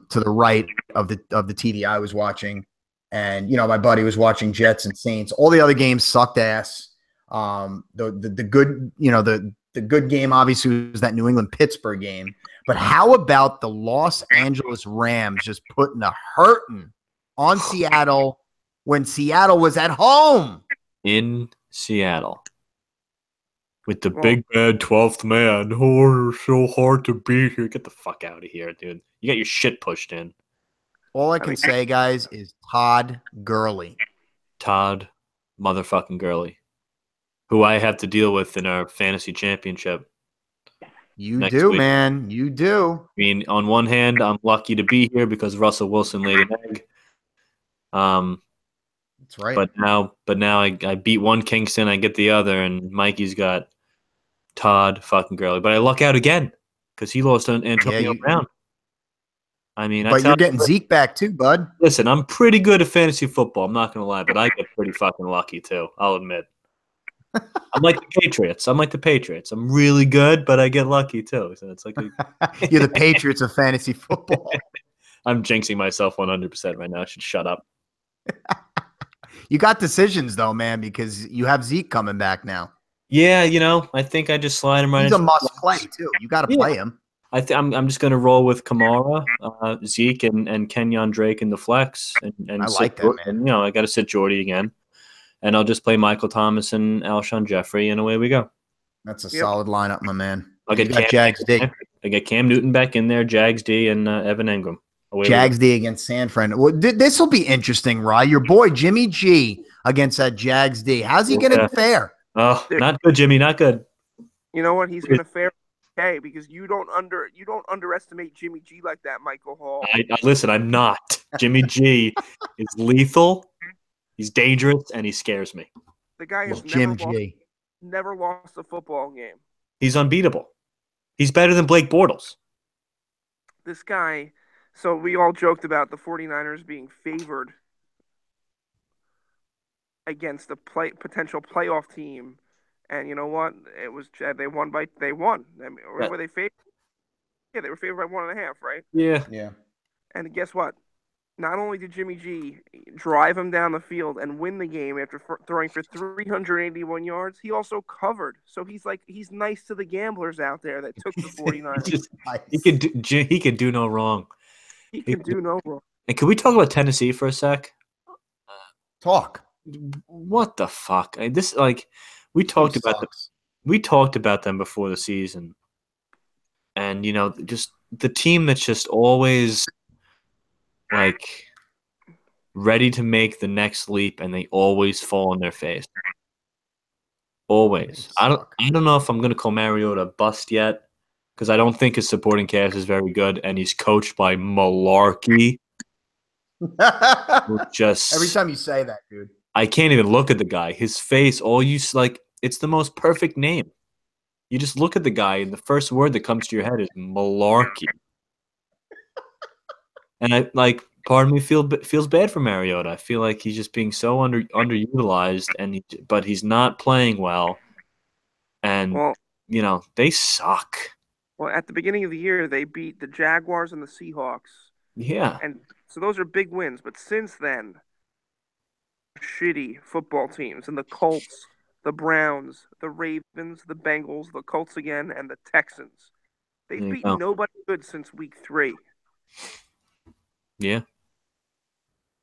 to the right of the TV I was watching. And, my buddy was watching Jets and Saints. All the other games sucked ass. The good game obviously was that New England Pittsburgh game. But how about the Los Angeles Rams just putting a hurting on Seattle when Seattle was at home? In Seattle. With the big bad 12th man. Oh, it's so hard to be here. Get the fuck out of here, dude. You got your shit pushed in. All I can say, guys, is Todd Gurley. Todd motherfucking Gurley. Who I have to deal with in our fantasy championship. You do, week. Man. You do. I mean, on one hand, I'm lucky to be here because Russell Wilson laid an egg. That's right. But now I beat one Kingston, I get the other, and Mikey's got Todd fucking Gurley. But I luck out again because he lost Antonio Brown. I mean, but you're getting Zeke back too, bud. Listen, I'm pretty good at fantasy football. I'm not gonna lie, but I get pretty fucking lucky too. I'll admit. I'm like the Patriots. I'm really good, but I get lucky too. So it's like you're the Patriots of fantasy football. I'm jinxing myself 100% right now. I should shut up. You got decisions though, man, because you have Zeke coming back now. Yeah, I think I just slide him right. He's a must play too. You got to play him. I'm just going to roll with Kamara, Zeke, and Kenyon Drake in the flex. And I like that, man. And, I got to sit Jordy again. And I'll just play Michael Thomas and Alshon Jeffrey, and away we go. That's a solid lineup, my man. I'll get Jags D. I get Cam Newton back in there, Jags D, and Evan Engram. Jags D against San Fran. Well, this will be interesting, Rye. Your boy Jimmy G against that Jags D. How's he going to fare? Oh, not good, Jimmy. Not good. You know what? He's going to fare okay because you don't underestimate Jimmy G like that, Michael Hall. Listen, I'm not. Jimmy G is lethal. He's dangerous, and he scares me. The guy has never lost a football game. He's unbeatable. He's better than Blake Bortles. This guy, so we all joked about the 49ers being favored against a potential playoff team. And you know what? It was they won. I mean, were they favored? Yeah, they were favored by 1.5, right? Yeah. And guess what? Not only did Jimmy G drive him down the field and win the game after throwing for 381 yards, he also covered. So he's nice to the gamblers out there that took the 49ers. He could do no wrong. He can do no wrong. And can we talk about Tennessee for a sec? Talk. What the fuck? We talked about them before the season. And just the team that's just always ready to make the next leap, and they always fall on their face. Always. I don't know if I'm gonna call Mariota a bust yet, because I don't think his supporting cast is very good, and he's coached by malarkey. Just every time you say that, dude, I can't even look at the guy. His face, it's the most perfect name. You just look at the guy, and the first word that comes to your head is malarkey. And part of me feels bad for Mariota. I feel like he's just being so underutilized, but he's not playing well, and Well, they suck. well, at the beginning of the year, they beat the Jaguars and the Seahawks, Yeah, and so those are big wins. But since then, shitty football teams and the Colts, the Browns, the Ravens, the Bengals, the Colts again, and the Texans. there They've you beaten go. nobody good since week 3. Yeah,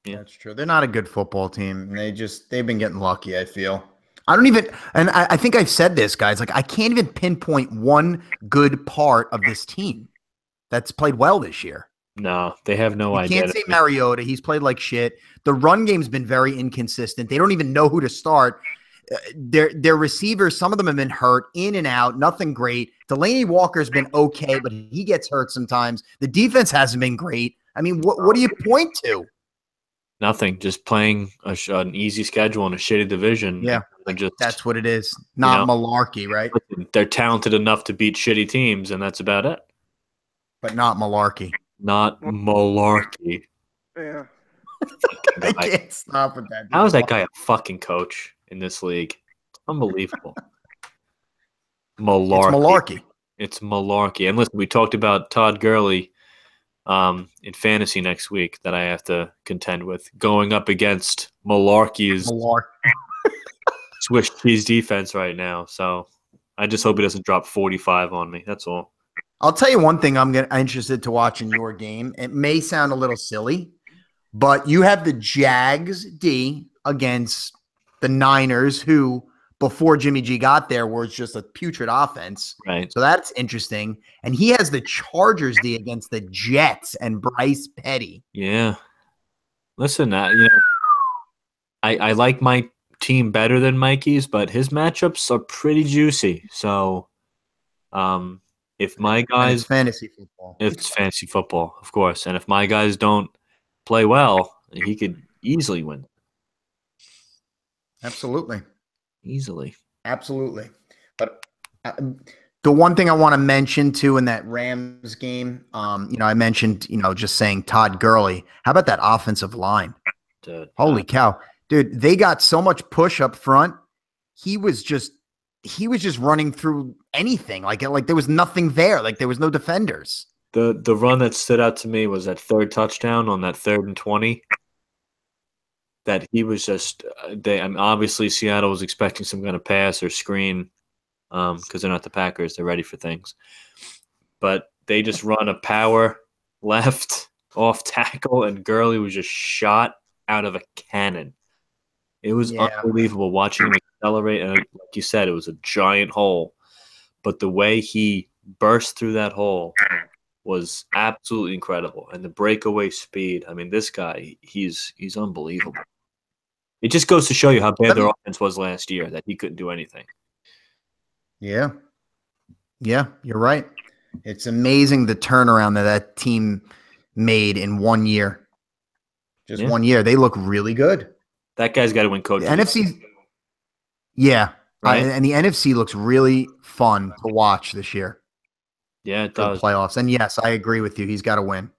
yeah. That's true. They're not a good football team. They've been getting lucky, I feel. I don't even, and I think I've said this, guys, like I can't even pinpoint one good part of this team that's played well this year. No, they have no You idea. can't say Mariota. He's played like shit. The run game's been very inconsistent. They don't even know who to start. Their receivers, some of them have been hurt, in and out, nothing great. Delaney Walker's been okay, but he gets hurt sometimes. The defense hasn't been great. I mean, what do you point to? Nothing. Just playing an easy schedule in a shitty division. Yeah, that's what it is. Not malarkey, right? They're talented enough to beat shitty teams, and that's about it. But not malarkey. Not malarkey. Yeah. I can't stop with that. How is that guy a fucking coach in this league? Unbelievable. Malarkey. It's malarkey. And listen, we talked about Todd Gurley in fantasy next week that I have to contend with, going up against Malarkey's Swiss cheese defense right now. So I just hope he doesn't drop 45 on me. That's all. I'll tell you one thing I'm interested to watch in your game. It may sound a little silly, but you have the Jags D against the Niners, who before Jimmy G got there was just a putrid offense. Right. So that's interesting. And he has the Chargers D against the Jets and Bryce Petty. Yeah. Listen, I like my team better than Mikey's, but his matchups are pretty juicy. So if my guys, it's fantasy football. It's fantasy football, of course. And if my guys don't play well, he could easily win. Absolutely. Easily. Absolutely. But the one thing I want to mention too in that Rams game, I mentioned, just saying Todd Gurley. How about that offensive line? Dude, holy cow. Dude, they got so much push up front. He was just running through anything. Like there was nothing there. Like there was no defenders. The run that stood out to me was that third touchdown on that 3rd and 20. That he was just obviously Seattle was expecting some kind of pass or screen because they're not the Packers. They're ready for things. But they just run a power left off tackle, and Gurley was just shot out of a cannon. It was unbelievable watching him accelerate. And like you said, it was a giant hole. But the way he burst through that hole was absolutely incredible. And the breakaway speed, I mean, this guy, he's unbelievable. It just goes to show you how bad their offense was last year, that he couldn't do anything. Yeah. Yeah, you're right. It's amazing the turnaround that team made in 1 year. Just 1 year. They look really good. That guy's got to win coach. The NFC. Yeah. Right? And the NFC looks really fun to watch this year. Yeah, it does. The playoffs. And yes, I agree with you. He's got to win.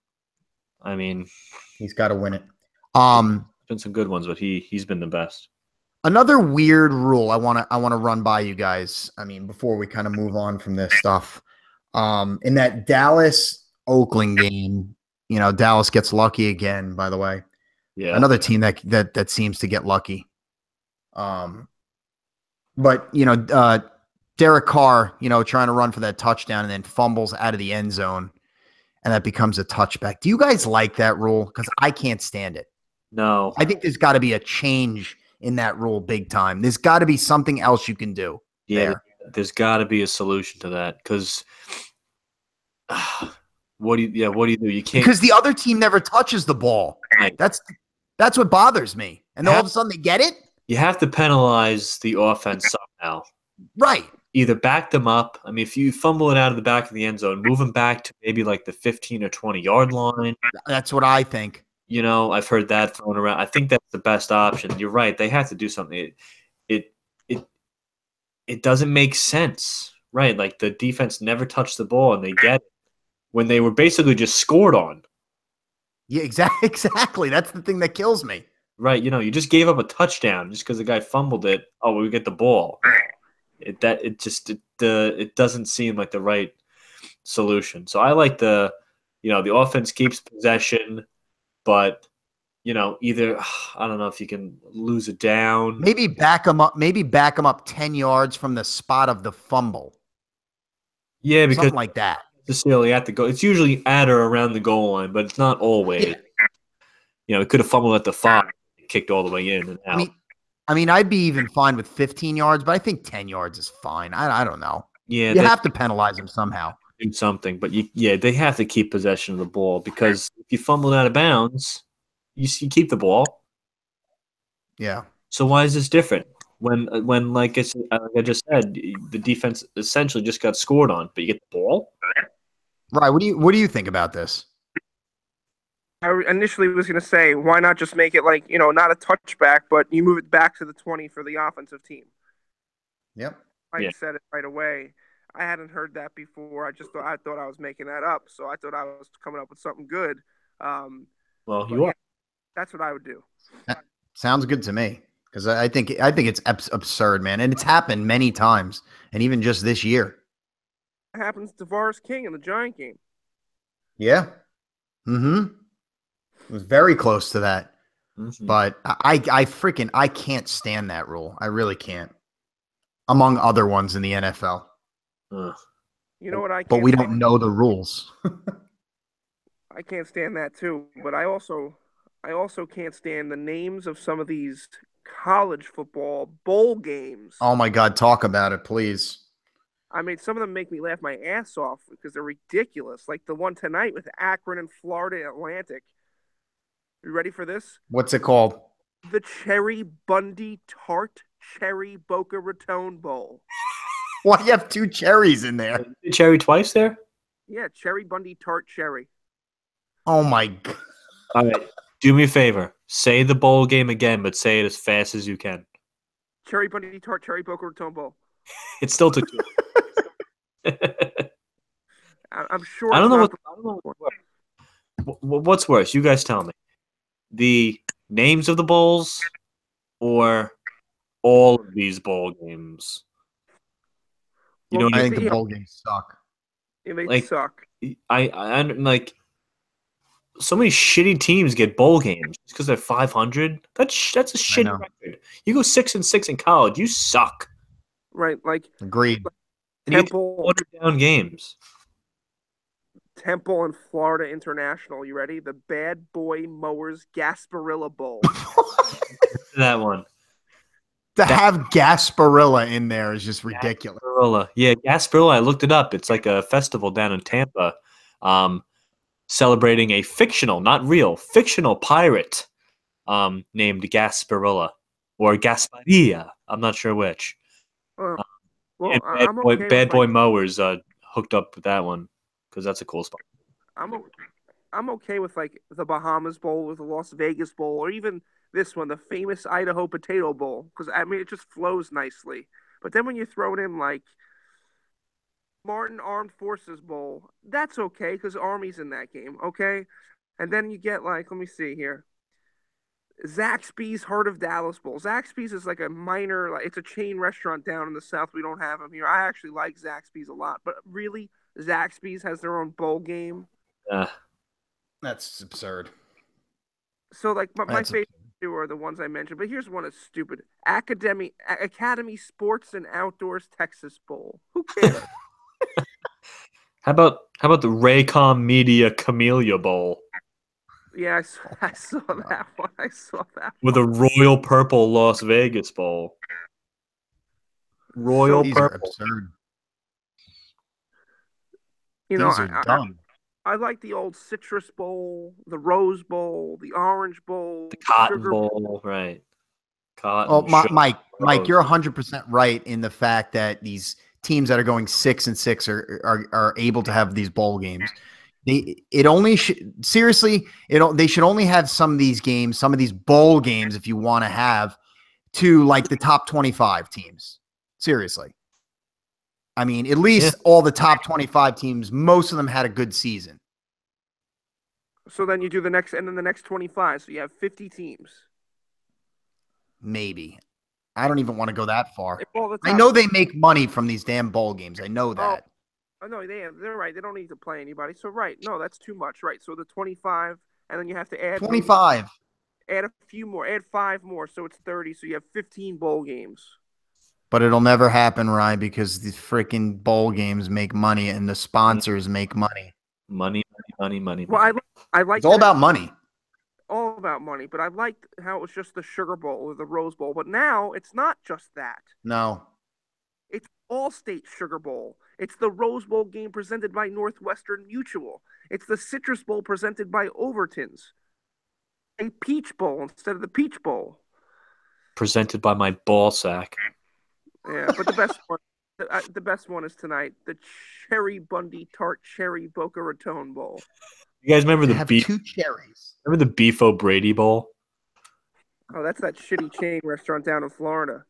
I mean, he's got to win it. Been some good ones, but he's been the best. Another weird rule I want to run by you guys. I mean, before we kind of move on from this stuff, in that Dallas Oakland game, Dallas gets lucky again. By the way, yeah, another team that seems to get lucky. But Derek Carr, trying to run for that touchdown and then fumbles out of the end zone, and that becomes a touchback. Do you guys like that rule? Because I can't stand it. No. I think there's got to be a change in that rule big time. There's got to be something else you can do. Yeah, there's got to be a solution to that because what do you do? You can't, because the other team never touches the ball. Right. That's what bothers me. And all of a sudden they get it. You have to penalize the offense somehow. Right. Either back them up. I mean, if you fumble it out of the back of the end zone, move them back to maybe like the 15 or 20-yard line. That's what I think. I've heard that thrown around. I think that's the best option. You're right. They have to do something. It doesn't make sense, right? Like the defense never touched the ball and they get it when they were basically just scored on. Yeah, exactly. That's the thing that kills me. Right, you just gave up a touchdown just because the guy fumbled it. Oh, we get the ball. It doesn't seem like the right solution. So I like the offense keeps possession, but either I don't know if you can lose it down. Maybe back them up. Maybe back them up 10 yards from the spot of the fumble. Yeah, because Something like that. necessarily at the goal. It's usually at or around the goal line, but it's not always. Yeah. It could have fumbled at the 5, kicked all the way in and out. I mean, I'd be even fine with 15 yards, but I think 10 yards is fine. I don't know. Yeah, you have to penalize them somehow. Do something, but they have to keep possession of the ball because if you fumble out of bounds, you keep the ball. Yeah. So why is this different? When like I just said, the defense essentially just got scored on, but you get the ball. Right. What do you think about this? I initially was going to say, why not just make it like, not a touchback, but you move it back to the 20 for the offensive team. Yep. I said it right away. I hadn't heard that before. I thought I was making that up, so I thought I was coming up with something good. Well, you are. Yeah, that's what I would do. That sounds good to me because I think it's absurd, man, and it's happened many times, and even just this year. It happens to Tavares King in the Giant game. Yeah. Mm-hmm. It was very close to that. Mm-hmm. But I can't stand that rule. I really can't. Among other ones in the NFL. Ugh. You know what I can't But we don't know the rules. I can't stand that too. But I also can't stand the names of some of these college football bowl games. Oh my God, talk about it, please. I mean, some of them make me laugh my ass off because they're ridiculous. Like the one tonight with Akron and Florida Atlantic. You ready for this? What's it called? The Cherry Bundy Tart Cherry Boca Raton Bowl. Why do you have 2 cherries in there? Cherry twice there? Yeah, Cherry Bundy Tart Cherry. Oh my God. All right, do me a favor. Say the bowl game again, but say it as fast as you can. Cherry Bundy Tart Cherry Boca Raton Bowl. It still took 2. I'm sure. I don't know what's worse. You guys tell me. The names of the bowls or all of these bowl games? I think the bowl games suck. They suck. I'm like, so many shitty teams get bowl games because they're 500. That's a shitty record. You go 6-6 in college, you suck. Right, like agreed. Temple, watered down games. Temple and Florida International. You ready? The Bad Boy Mowers Gasparilla Bowl. That one. To have Gasparilla in there is just ridiculous. Gasparilla. Yeah, Gasparilla, I looked it up. It's like a festival down in Tampa celebrating a fictional, not real, fictional pirate named Gasparilla or Gasparilla. I'm not sure which. Bad Boy Mowers hooked up with that one because that's a cool spot. I'm okay with like the Bahamas Bowl or the Las Vegas Bowl or even this one, the famous Idaho Potato Bowl, because I mean it just flows nicely. But then when you throw it in like Martin Armed Forces Bowl, that's okay because Army's in that game, okay? And then you get like, let me see here, Zaxby's Heart of Dallas Bowl. Zaxby's is like a minor, like it's a chain restaurant down in the South. We don't have them here. I actually like Zaxby's a lot, but really, Zaxby's has their own bowl game. That's absurd. So like my favorite two are the ones I mentioned, but here's one that's stupid. Academy Sports and Outdoors Texas Bowl. Who cares? How about the Raycom Media Camellia Bowl? Yeah, I saw that one. With a royal purple Las Vegas Bowl. Royal these purple. Are absurd. These are dumb. I like the old Citrus Bowl, the Rose Bowl, the Orange Bowl, the Cotton Bowl, right? Cotton. Mike, you're 100% right in the fact that these teams that are going 6-6 are able to have these bowl games. They should only have some of these games, some of these bowl games, if you want to have to like the top 25 teams. Seriously. I mean, at least all the top 25 teams, most of them had a good season. So then you do the next, and then the next 25. So you have 50 teams. Maybe. I don't even want to go that far. If all the I top, know they make money from these damn bowl games. I know oh, that. no, they're right. They don't need to play anybody. So right, no, that's too much. Right. So the 25, and then you have to add maybe 25. add a few more, add 5 more, so it's 30. So you have 15 bowl games. But it'll never happen, Ryan, because the freaking bowl games make money and the sponsors make money. Money. Well, I like It's all that about money. all about money, but I liked how it was just the Sugar Bowl or the Rose Bowl. But now it's not just that. No. It's All-State Sugar Bowl. It's the Rose Bowl game presented by Northwestern Mutual. It's the Citrus Bowl presented by Overton's. A Peach Bowl instead of the Peach Bowl. Presented by my ball sack. Yeah, but the best one is tonight, the Cherry Bundy Tart Cherry Boca Raton Bowl. You guys remember Have two cherries. Remember the Beef O'Brady Bowl? Oh, that's that shitty chain restaurant down in Florida.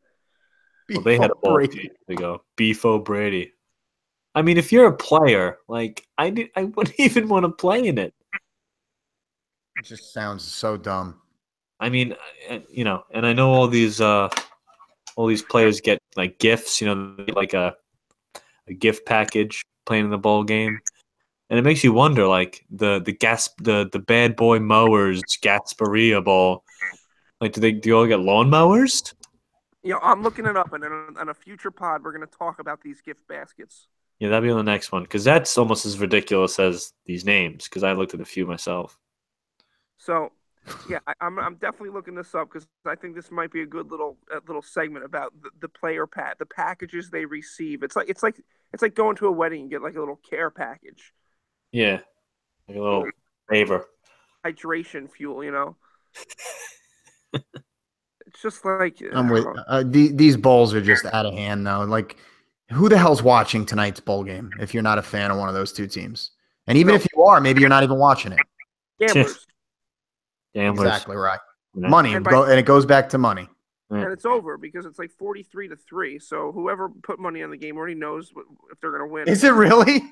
Well, they had a bowl years ago. Beef O'Brady. I mean, if you're a player, like I wouldn't even want to play in it. It just sounds so dumb. I mean, and I know all these players get like gifts. They get like a gift package playing in the bowl game, and it makes you wonder, like the Bad Boy Mowers Gasparilla Bowl. Like, do you all get lawnmowers? I'm looking it up, and on a future pod, we're going to talk about these gift baskets. Yeah, that'll be on the next one, because that's almost as ridiculous as these names, because I looked at a few myself. So, yeah, I'm definitely looking this up because I think this might be a good little segment about the player the packages they receive. It's like going to a wedding and get like a little care package. Yeah, like a little favor. Hydration fuel, It's just like I'm with these bowls are just out of hand though. Like, who the hell's watching tonight's bowl game if you're not a fan of one of those two teams? And even if you are, maybe you're not even watching it. Gamblers. Exactly right. Money, and it goes back to money. And it's over because it's like 43-3. So whoever put money on the game already knows if they're going to win. Is it really?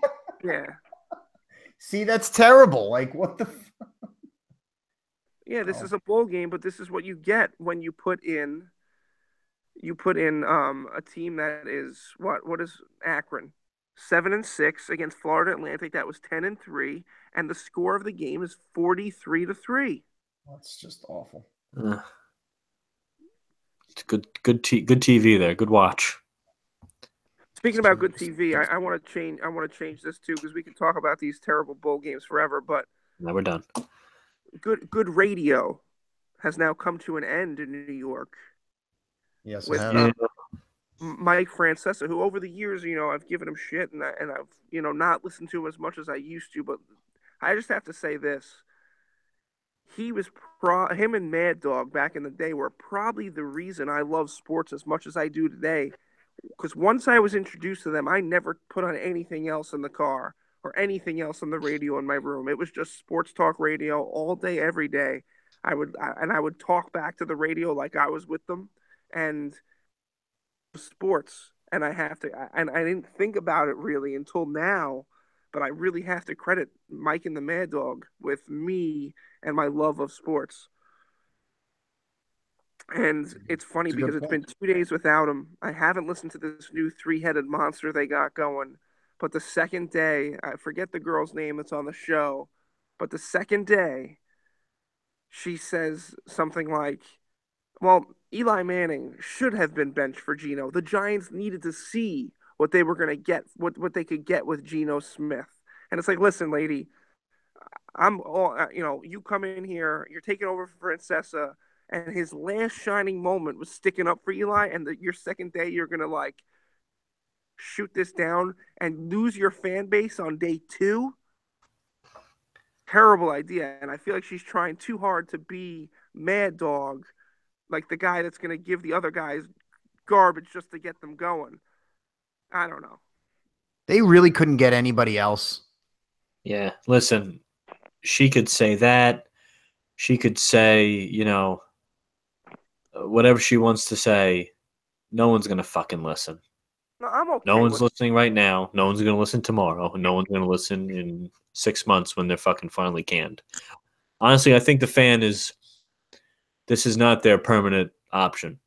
Yeah. See, that's terrible. Like, what the? Yeah, this is a bowl game, but this is what you get when you put in a team that is what is Akron 7-6 against Florida Atlantic. That was 10-3, and the score of the game is 43-3. That's just awful. It's good TV there. Good watch. Speaking about good TV, I want to change this too because we can talk about these terrible bowl games forever. But now we're done. Good radio has now come to an end in New York. Yes, with Mike Francesa, who over the years, I've given him shit and I've not listened to him as much as I used to. But I just have to say this: him and Mad Dog back in the day were probably the reason I love sports as much as I do today. Because once I was introduced to them, I never put on anything else in the car or anything else on the radio in my room. It was just sports talk radio all day, every day. I would talk back to the radio like I was with them, and sports. And I didn't think about it really until now, but I really have to credit Mike and the Mad Dog with me and my love of sports. And it's funny because it's been 2 days without him. I haven't listened to this new 3-headed monster they got going. But the second day, I forget the girl's name that's on the show, but the second day, she says something like, well, Eli Manning should have been benched for Geno. The Giants needed to see what they were going to get, what they could get with Geno Smith. And it's like, listen, lady, you come in here, you're taking over for Francesa, and his last shining moment was sticking up for Eli, and your second day, you're going to, shoot this down and lose your fan base on day 2? Terrible idea. And I feel like she's trying too hard to be Mad Dog, like the guy that's going to give the other guys garbage just to get them going. I don't know. They really couldn't get anybody else. Yeah, listen, she could say that. She could say, whatever she wants to say. No one's going to fucking listen. No, I'm okay. No one's listening right now. No one's going to listen tomorrow. No one's going to listen in 6 months when they're fucking finally canned. Honestly, I think the fan is – this is not their permanent option.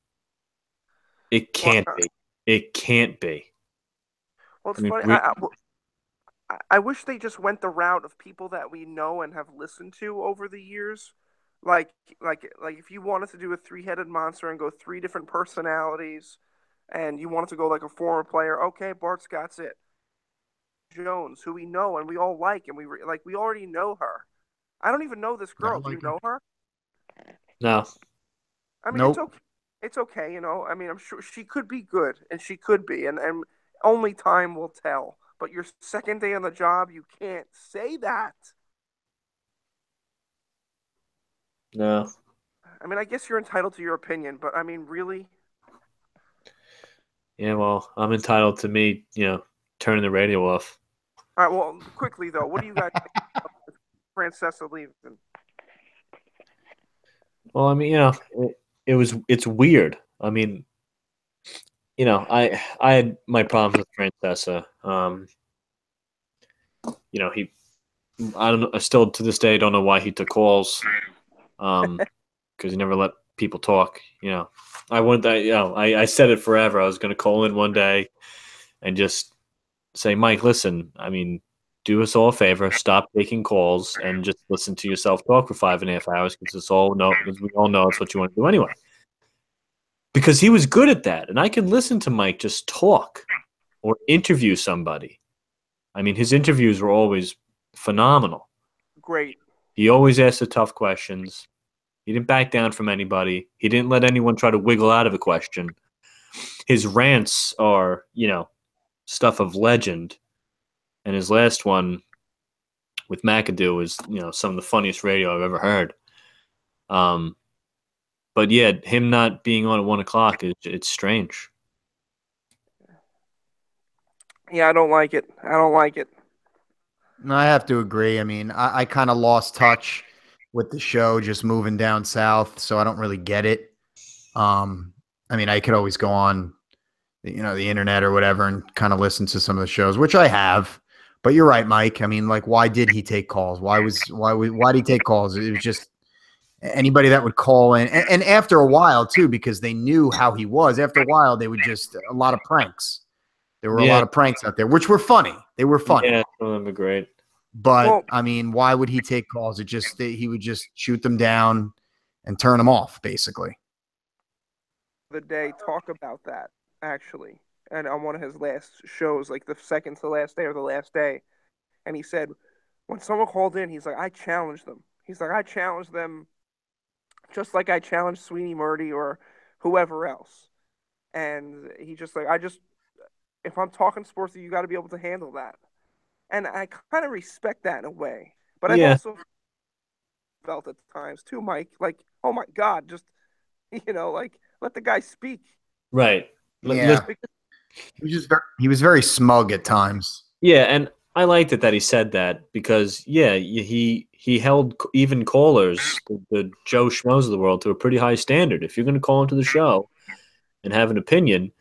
It can't be. It can't be. Well, it's funny. I wish they just went the route of people that we know and have listened to over the years. Like if you wanted to do a three-headed monster and go three different personalities, and you wanted to go like a former player, okay, Bart Scott's it. Jones, who we know and we all like, and we already know her. I don't even know this girl. Do you know her? No. I mean, Nope. It's okay, you know. I mean, I'm sure she could be good, and she could be, and only time will tell. But your second day on the job, you can't say that. No. I mean, I guess you're entitled to your opinion, but I mean, really? Yeah, well, I'm entitled to me, turning the radio off. All right, well, quickly, though, what do you guys think of Francesa leaving? Well, I mean, it's weird. I mean, I had my problems with Francesa. I don't know. I still to this day don't know why he took calls. Because he never let people talk. I said it forever. I was going to call in one day and just say, Mike, listen. I mean, do us all a favor. Stop taking calls and just listen to yourself talk for 5.5 hours because we all know it's what you want to do anyway. Because he was good at that, and I can listen to Mike just talk or interview somebody. I mean, his interviews were always phenomenal. Great. He always asked the tough questions. He didn't back down from anybody. He didn't let anyone try to wiggle out of a question. His rants are, stuff of legend. And his last one with McAdoo is, some of the funniest radio I've ever heard. But yeah, him not being on at 1 o'clock, it's strange. Yeah, I don't like it. No, I have to agree. I mean, I kind of lost touch with the show just moving down south, so I don't really get it. I mean, I could always go on, the internet or whatever and kind of listen to some of the shows, which I have. But you're right, Mike. I mean, like, why did he take calls? Why did he take calls? It was just anybody that would call in, and after a while too, because they knew how he was. After a while, they would just a lot of pranks. There were a lot of pranks out there, which were funny. They were funny. Yeah, some of them were great. But I mean, why would he take calls? He would just shoot them down and turn them off, basically. The day talk about that actually, and on one of his last shows, like the second to last day or the last day, and he said when someone called in, he's like, I challenged them. He's like, I challenged them, just like I challenged Sweeney Murdy or whoever else. And he just like, if I'm talking sports, you got to be able to handle that. And I kind of respect that in a way. But I've also felt at times too, Mike, like, oh my God, just, like, let the guy speak. Right. Yeah. He was very smug at times. Yeah, and I liked it that he said that because, he held even callers, the Joe Schmoes of the world, to a pretty high standard. If you're going to call into the show and have an opinion,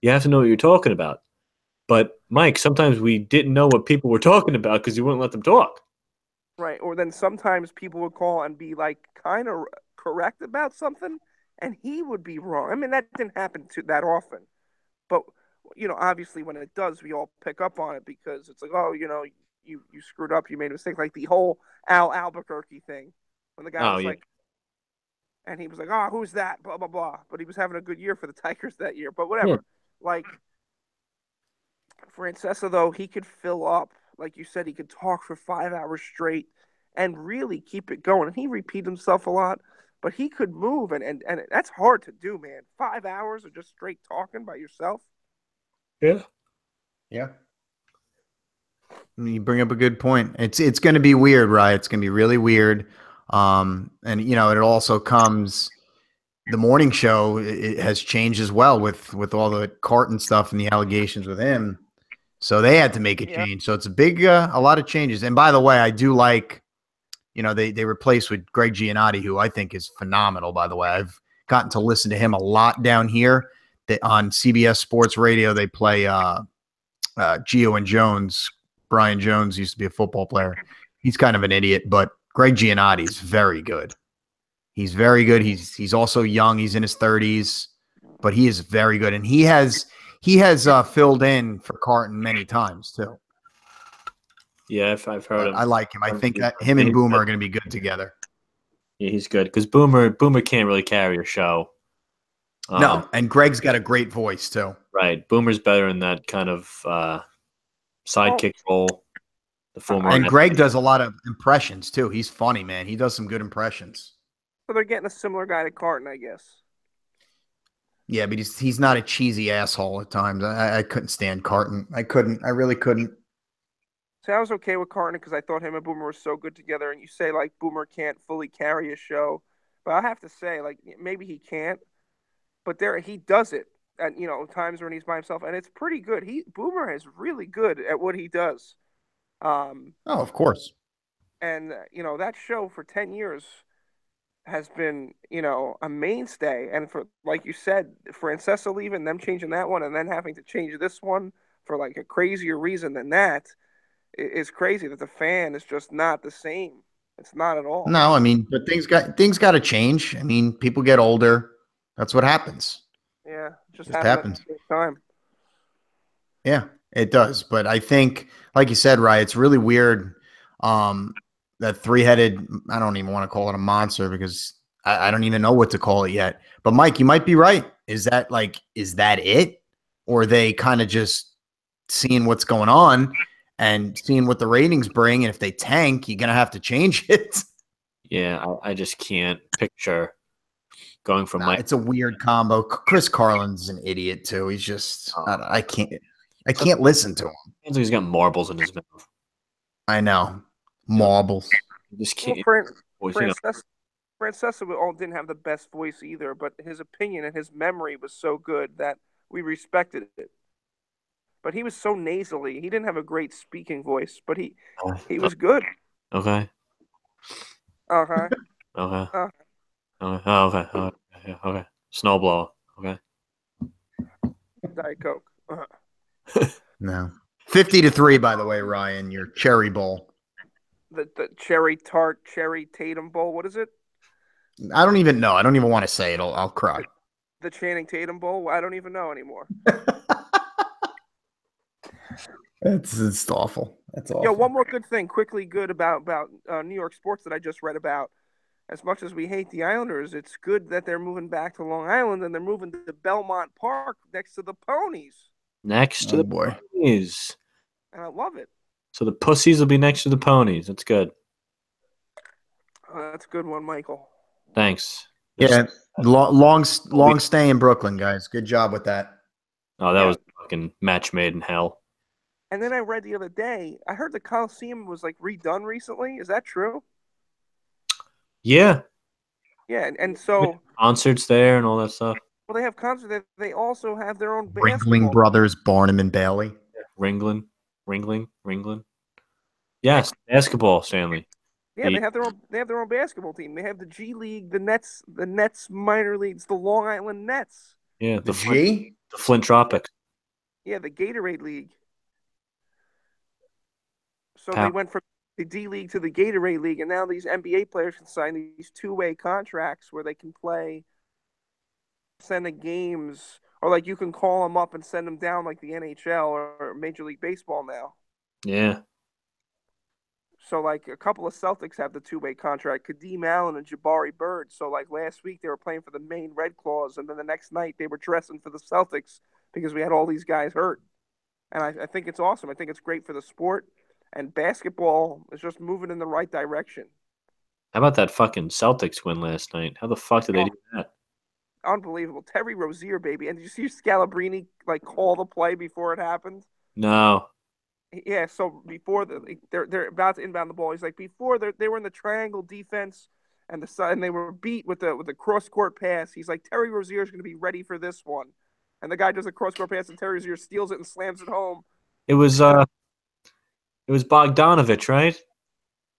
you have to know what you're talking about. But, Mike, sometimes we didn't know what people were talking about because you wouldn't let them talk. Right. Or then sometimes people would call and be, like, kind of correct about something, and he would be wrong. I mean, that didn't happen that often. But, obviously when it does, we all pick up on it because it's like, oh, you screwed up, you made a mistake. Like the whole Al Albuquerque thing. When the guy was like, and he was like, oh, who's that? Blah, blah, blah. But he was having a good year for the Tigers that year. But whatever. Yeah. Like, Francesa, though, he could fill up. Like you said, he could talk for 5 hours straight and really keep it going. And he repeated himself a lot, but he could move. And that's hard to do, man. 5 hours of just straight talking by yourself. Yeah. Yeah. You bring up a good point. It's going to be weird, right? It's going to be really weird. And, it also comes – the morning show it has changed as well with all the Carton stuff and the allegations with him. So they had to make a change. So it's a lot of changes. And by the way, I do like, they replaced with Greg Giannotti, who I think is phenomenal, by the way. I've gotten to listen to him a lot down here on CBS Sports Radio, they play Gio and Jones. Brian Jones used to be a football player. He's kind of an idiot, but Greg Giannotti's very good. He's very good. He's also young. He's in his 30s, but he is very good, and he has filled in for Carton many times too. Yeah, I've heard him. I like him. I think him and Boomer are going to be good together. Yeah, he's good because Boomer can't really carry a show. No, and Greg's got a great voice too. Right, Boomer's better in that kind of sidekick role. The former and Greg does a lot of impressions too. He's funny, man. He does some good impressions. So they're getting a similar guy to Carton, I guess. Yeah, but he's not a cheesy asshole at times. I couldn't stand Carton. I really couldn't. So I was okay with Carton because I thought him and Boomer were so good together. And you say, like, Boomer can't fully carry a show. But I have to say, like, maybe he can't. But he does it at, times when he's by himself. And it's pretty good. Boomer is really good at what he does. Of course. And, that show for 10 years has been, a mainstay. And for, like you said, Francesa leaving, them changing that one, and then having to change this one for, like, a crazier reason than that. It's crazy that the fan is just not the same. It's not at all. No, I mean, but things got to change. I mean, people get older. That's what happens. Yeah, just happens. At the same time. Yeah, it does. But I think, like you said, Ryan, it's really weird that three-headed, I don't even want to call it a monster because I don't even know what to call it yet. But, Mike, you might be right. Is that it? Or are they kind of just seeing what's going on and seeing what the ratings bring, and if they tank, you're going to have to change it. Yeah, I just can't picture going from it's a weird combo. Chris Carlin's an idiot, too. He's just I can't listen to him. Sounds like he's got marbles in his mouth. I know. Marbles. You just can't. Francesa didn't have the best voice either, but his opinion and his memory was so good that we respected it. But he was so nasally. He didn't have a great speaking voice, but he was good. Okay. Okay. Okay. Okay. Snowblower. Okay. Diet Coke. No. 50-3, by the way, Ryan. Your cherry bowl. The cherry tart, cherry Tatum bowl. What is it? I don't even know. I don't even want to say it. I'll cry. The Channing Tatum bowl. I don't even know anymore. It's awful. That's awful. Yeah, one more good thing, quickly good about New York sports that I just read about. As much as we hate the Islanders, it's good that they're moving back to Long Island and they're moving to Belmont Park next to the Ponies. Next to the Ponies. And I love it. So the pussies will be next to the ponies. That's good. That's a good one, Michael. Thanks. Yeah, long stay in Brooklyn, guys. Good job with that. Oh, that was a fucking match made in hell. And then I read the other day, I heard the Coliseum was like redone recently. Is that true? Yeah. Yeah, and so concerts there and all that stuff. Well, they have concerts. They also have their own Ringling Brothers, Barnum and Bailey. Ringling. Yes, basketball, Stanley. Yeah, they have their own basketball team. They have the G League, the Nets minor leagues, the Long Island Nets. Yeah, the Flint Tropics. Yeah, the Gatorade League. So they went from the D League to the Gatorade League, and now these NBA players can sign these two-way contracts where they can play, send the games, or like you can call them up and send them down like the NHL or Major League Baseball now. Yeah. So, like, a couple of Celtics have the two-way contract, Kadeem Allen and Jabari Bird. So, like, last week they were playing for the Maine Red Claws, and then the next night they were dressing for the Celtics because we had all these guys hurt. And I think it's awesome. I think it's great for the sport. And basketball is just moving in the right direction. How about that fucking Celtics win last night? How the fuck did they do that? Unbelievable. Terry Rozier, baby. And did you see Scalabrine, like, call the play before it happened? No. Yeah, so before they're about to inbound the ball, he's like, before they were in the triangle defense and they were beat with the cross court pass. He's like, Terry Rozier is going to be ready for this one, and the guy does a cross court pass and Terry Rozier steals it and slams it home. It was Bogdanovich, right?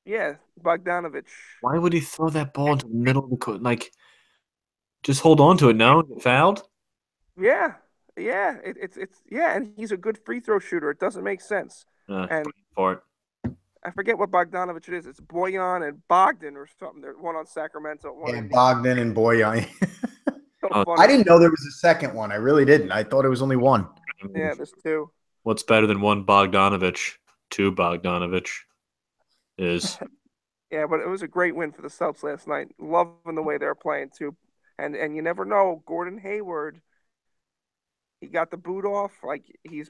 Yeah, Bogdanovich. Why would he throw that ball into the middle of the court? Like, just hold on to it now and get fouled? Yeah. Yeah, it's yeah, and he's a good free throw shooter. It doesn't make sense. And For it. I forget what Bogdanovich it is. It's Boyan and Bogdan or something. There's one on Sacramento, one Yeah, in Bogdan and Boyan. so Oh, funny. I didn't know there was a second one. I really didn't. I thought it was only one. Yeah, there's two. What's better than one Bogdanovich? Two Bogdanovich is. Yeah, but it was a great win for the Celtics last night. Loving the way they're playing too. And you never know, Gordon Hayward, he got the boot off. Like he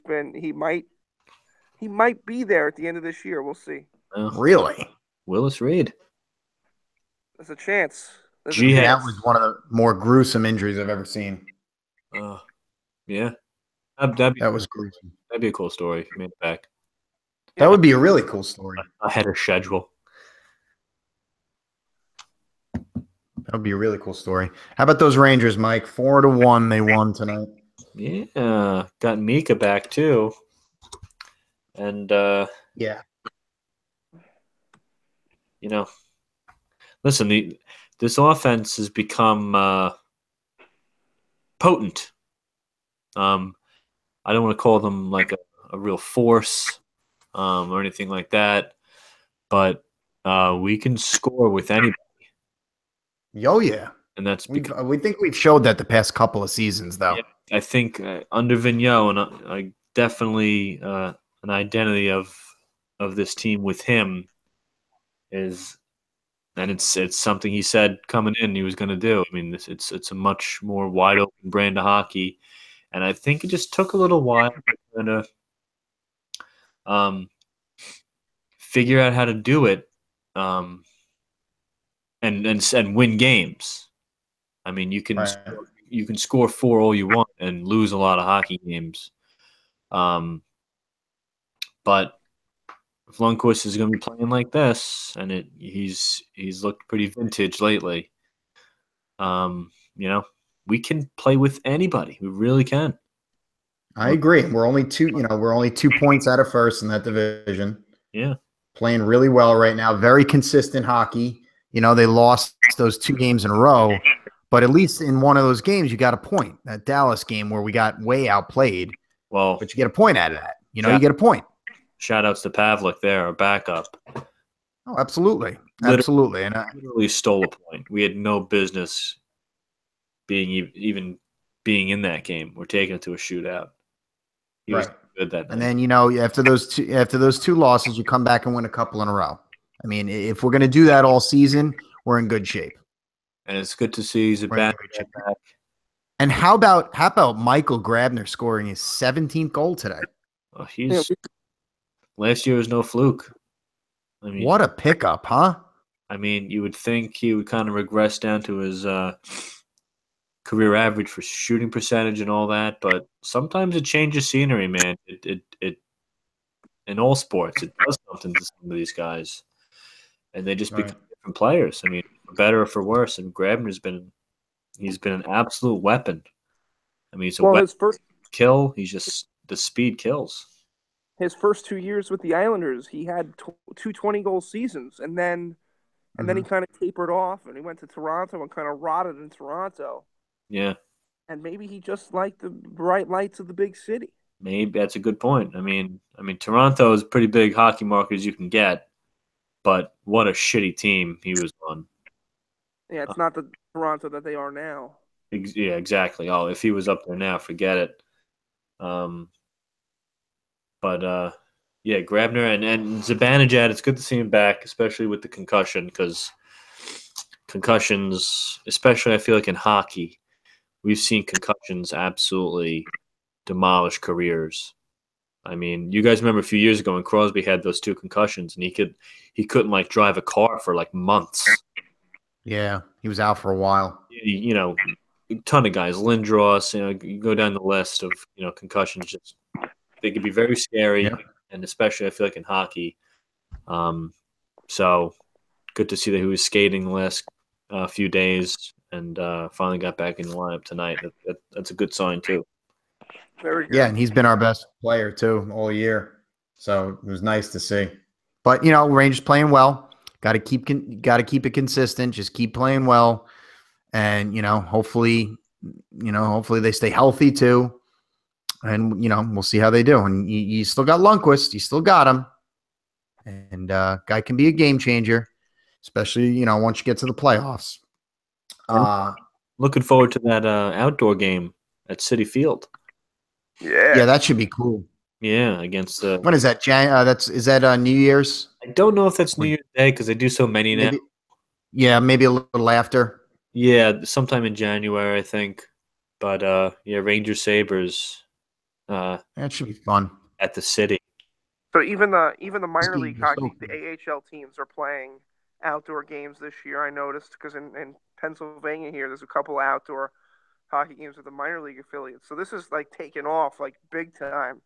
might be there at the end of this year. We'll see. Really? Willis Reed. There's a chance. There's a G-Head. That chance. was one of the more gruesome injuries I've ever seen. Yeah. That was gruesome. That'd be a cool story. Made it back. That would be a really cool story. Ahead of schedule. That would be a really cool story. How about those Rangers, Mike? 4-1, they won tonight. Yeah. Got Mika back too. And Yeah. you know, listen, this offense has become potent. I don't want to call them like a real force or anything like that, but we can score with anybody. Oh, yeah. And that's We think we've showed that the past couple of seasons, though. Yeah, I think under Vigneault, and I definitely an identity of this team with him is, and it's something he said coming in he was going to do. I mean, it's a much more wide open brand of hockey, and I think it just took a little while to figure out how to do it, and win games. I mean, you can score 4 all you want and lose a lot of hockey games. But if Lundqvist is going to be playing like this, and he's looked pretty vintage lately, we can play with anybody. We really can. I agree. We're only 2 points out of first in that division. Yeah. Playing really well right now. Very consistent hockey. They lost those 2 games in a row. But at least in one of those games, you got a point. That Dallas game where we got way outplayed. Well, but you get a point out of that. You get a point. Shout outs to Pavlik there, our backup. Oh, absolutely. Absolutely. And literally stole a point. We had no business even being in that game. We're taking it to a shootout. He was good that night. And then, after those 2 losses, you come back and win a couple in a row. I mean, if we're going to do that all season, we're in good shape. And it's good to see Zibanejad back. And how about Michael Grabner scoring his 17th goal today? Oh, last year was no fluke. I mean, what a pickup, huh? I mean, you would think he would kind of regress down to his career average for shooting percentage and all that, but sometimes it changes scenery, man. It in all sports, it does something to some of these guys, and they just become different players. I mean, for better or for worse. And Grabner's been an absolute weapon. I mean, he's a weapon. His first kill. He's just the speed kills. His first 2 years with the Islanders, he had 2 20-goal seasons, and then he kind of tapered off, and he went to Toronto and kind of rotted in Toronto. Yeah. And maybe he just liked the bright lights of the big city. Maybe that's a good point. I mean, Toronto is a pretty big hockey market as you can get, but what a shitty team he was on. Yeah, it's not the Toronto that they are now. Yeah, exactly. Oh, if he was up there now, forget it. But yeah, Grabner and Zibanejad, it's good to see him back, especially with the concussion, because concussions, especially I feel like in hockey, we've seen concussions absolutely demolish careers. I mean, you guys remember a few years ago when Crosby had those 2 concussions, and he couldn't like drive a car for like months. Yeah, he was out for a while. A ton of guys, Lindros, you go down the list of concussions. Just they could be very scary, and especially I feel like in hockey. So good to see that he was skating the last few days and finally got back in the lineup tonight. That's a good sign too. Very good. Yeah, and he's been our best player too all year, so it was nice to see. But Rangers playing well. Got to keep it consistent. Just keep playing well, and hopefully they stay healthy too. And we'll see how they do. And you still got Lundqvist, you still got him, and guy can be a game changer, especially once you get to the playoffs. Looking forward to that outdoor game at Citi Field. Yeah, that should be cool. Yeah, against when is that? Is that New Year's? I don't know if that's New Year's Day because they do so many now. Yeah, maybe a little after. Yeah, sometime in January, I think. But yeah, Rangers Sabres. That should be fun at the City. So even the minor league hockey, the AHL teams are playing outdoor games this year. I noticed because in Pennsylvania here, there's a couple outdoor hockey games with the minor league affiliates. So this is like taking off like big time.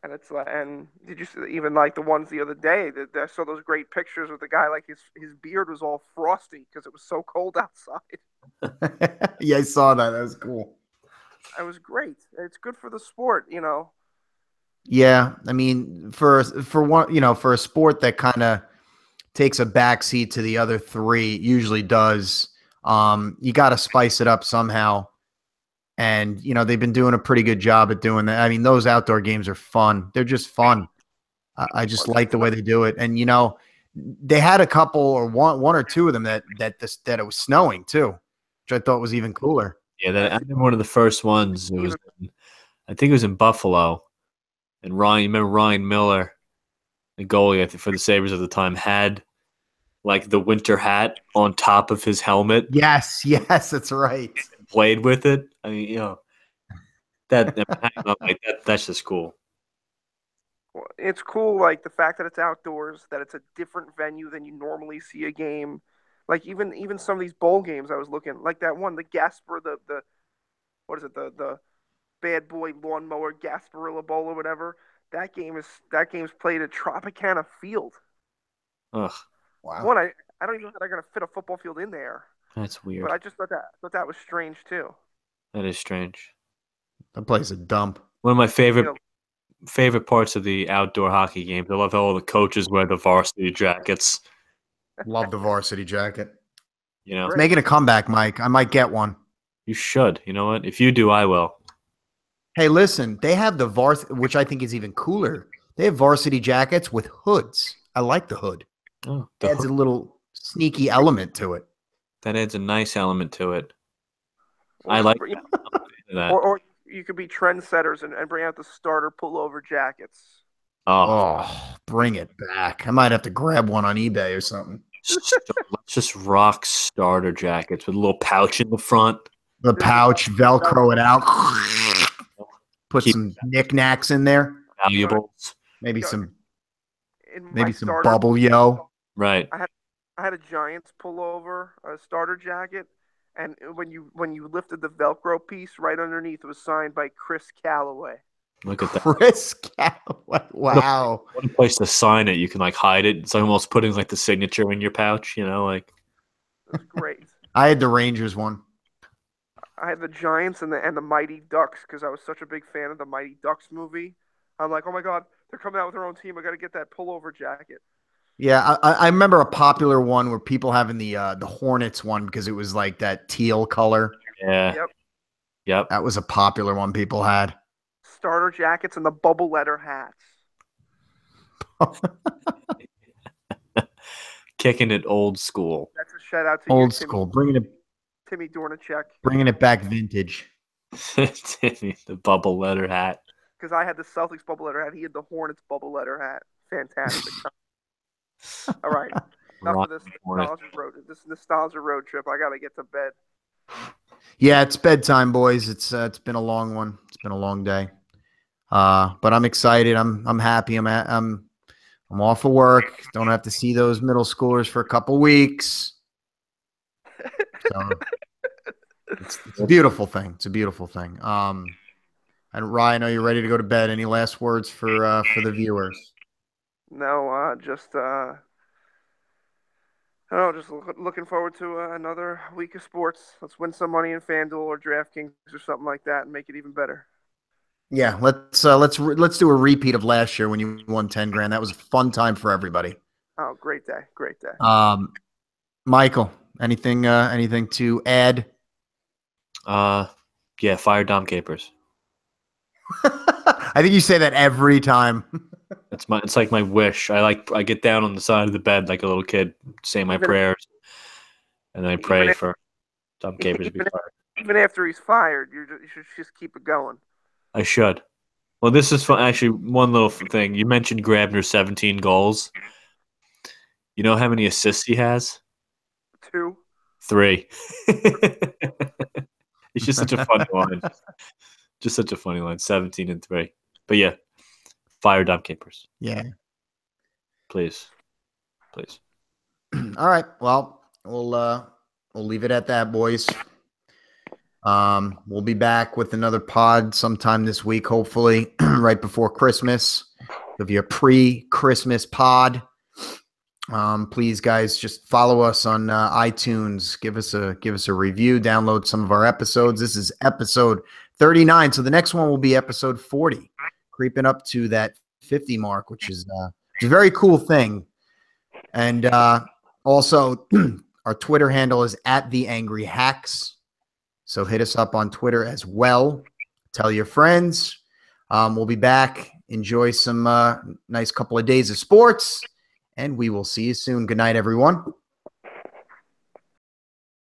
And it's like, and did you see even like the ones the other day? I saw those great pictures with the guy like his beard was all frosty because it was so cold outside. Yeah, I saw that. That was cool. It was great. It's good for the sport, Yeah, I mean, for one, for a sport that kind of takes a backseat to the other three, usually does. You got to spice it up somehow. And, they've been doing a pretty good job at doing that. I mean, those outdoor games are fun. They're just fun. I just like the way they do it. And, they had a couple or one or two of them that it was snowing too, which I thought was even cooler. Yeah, I remember one of the first ones. It was, I think it was in Buffalo. And you remember Ryan Miller, the goalie, I think, for the Sabres at the time, had like the winter hat on top of his helmet. Yes, that's right. Played with it. I mean, that's just cool. Well, it's cool, like the fact that it's outdoors, that it's a different venue than you normally see a game. Like even some of these bowl games, I was looking like that one, the Gasper, the what is it, the Bad Boy Lawnmower Gasparilla Bowl or whatever. That game's played at Tropicana Field. Ugh. Wow. One, I don't even know how they're gonna fit a football field in there. That's weird. But I just thought that was strange too. That is strange. That place is a dump. One of my favorite parts of the outdoor hockey games. I love how all the coaches wear the varsity jackets. Love the varsity jacket. It's making a comeback, Mike. I might get one. You should. You know what? If you do, I will. Hey, listen, they have the varsity, which I think is even cooler. They have varsity jackets with hoods. I like the hood. Oh, it adds a little sneaky element to it. That adds a nice element to it. I like that. Or you could be trendsetters and bring out the starter pullover jackets. Oh, bring it back. I might have to grab one on eBay or something. Let's just rock starter jackets with a little pouch in the front. The pouch, Velcro it out. Put some knickknacks in there. Valuables. Maybe some bubble yo. Right. I had a Giants pullover, a starter jacket, and when you lifted the Velcro piece, right underneath it was signed by Chris Calloway. Look at that. Chris Calloway. Wow. What a place to sign it. You can like hide it. It's almost putting like the signature in your pouch, like. It was great. I had the Rangers one. I had the Giants and the Mighty Ducks because I was such a big fan of the Mighty Ducks movie. I'm like, oh my God, they're coming out with their own team. I got to get that pullover jacket. Yeah, I remember a popular one where people having the Hornets one because it was like that teal color. Yeah. Yep. That was a popular one people had. Starter jackets and the bubble letter hats. Kicking it old school. That's a shout out to old school. Timmy Dornachek. Bringing it back vintage. Timmy, the bubble letter hat. Because I had the Celtics bubble letter hat. He had the Hornets bubble letter hat. Fantastic. All right. Enough of this nostalgia road trip. I got to get to bed. Yeah, it's bedtime, boys. It's been a long one. It's been a long day. But I'm excited. I'm happy. I'm off of work. Don't have to see those middle schoolers for a couple weeks. So it's a beautiful thing. It's a beautiful thing. And Ryan, are you ready to go to bed? Any last words for the viewers? No, just I don't know, just looking forward to another week of sports. Let's win some money in FanDuel or DraftKings or something like that and make it even better. Yeah, let's do a repeat of last year when you won $10,000. That was a fun time for everybody. Oh, great day. Michael, anything to add? Yeah, fire Dom Capers. I think you say that every time. It's like my wish. I get down on the side of the bed like a little kid, say my prayers, and then I pray for Tom Capers to be fired. Even after he's fired, you should just keep it going. I should. Well, this is fun. Actually, one little thing. You mentioned Grabner's 17 goals. You know how many assists he has? 2. 3. It's just such a funny line. Just such a funny line. 17 and 3. But yeah, fire Dom Capers. Yeah. Please. All right. Well, we'll leave it at that, boys. We'll be back with another pod sometime this week, hopefully, right before Christmas. Give you a pre-Christmas pod. Please, guys, just follow us on iTunes. Give us a review. Download some of our episodes. This is episode 39, so the next one will be episode 40, creeping up to that 50 mark, which is a very cool thing. And also, our Twitter handle is @TheAngryHacks. So hit us up on Twitter as well. Tell your friends. We'll be back. Enjoy some nice couple of days of sports. And we will see you soon. Good night, everyone.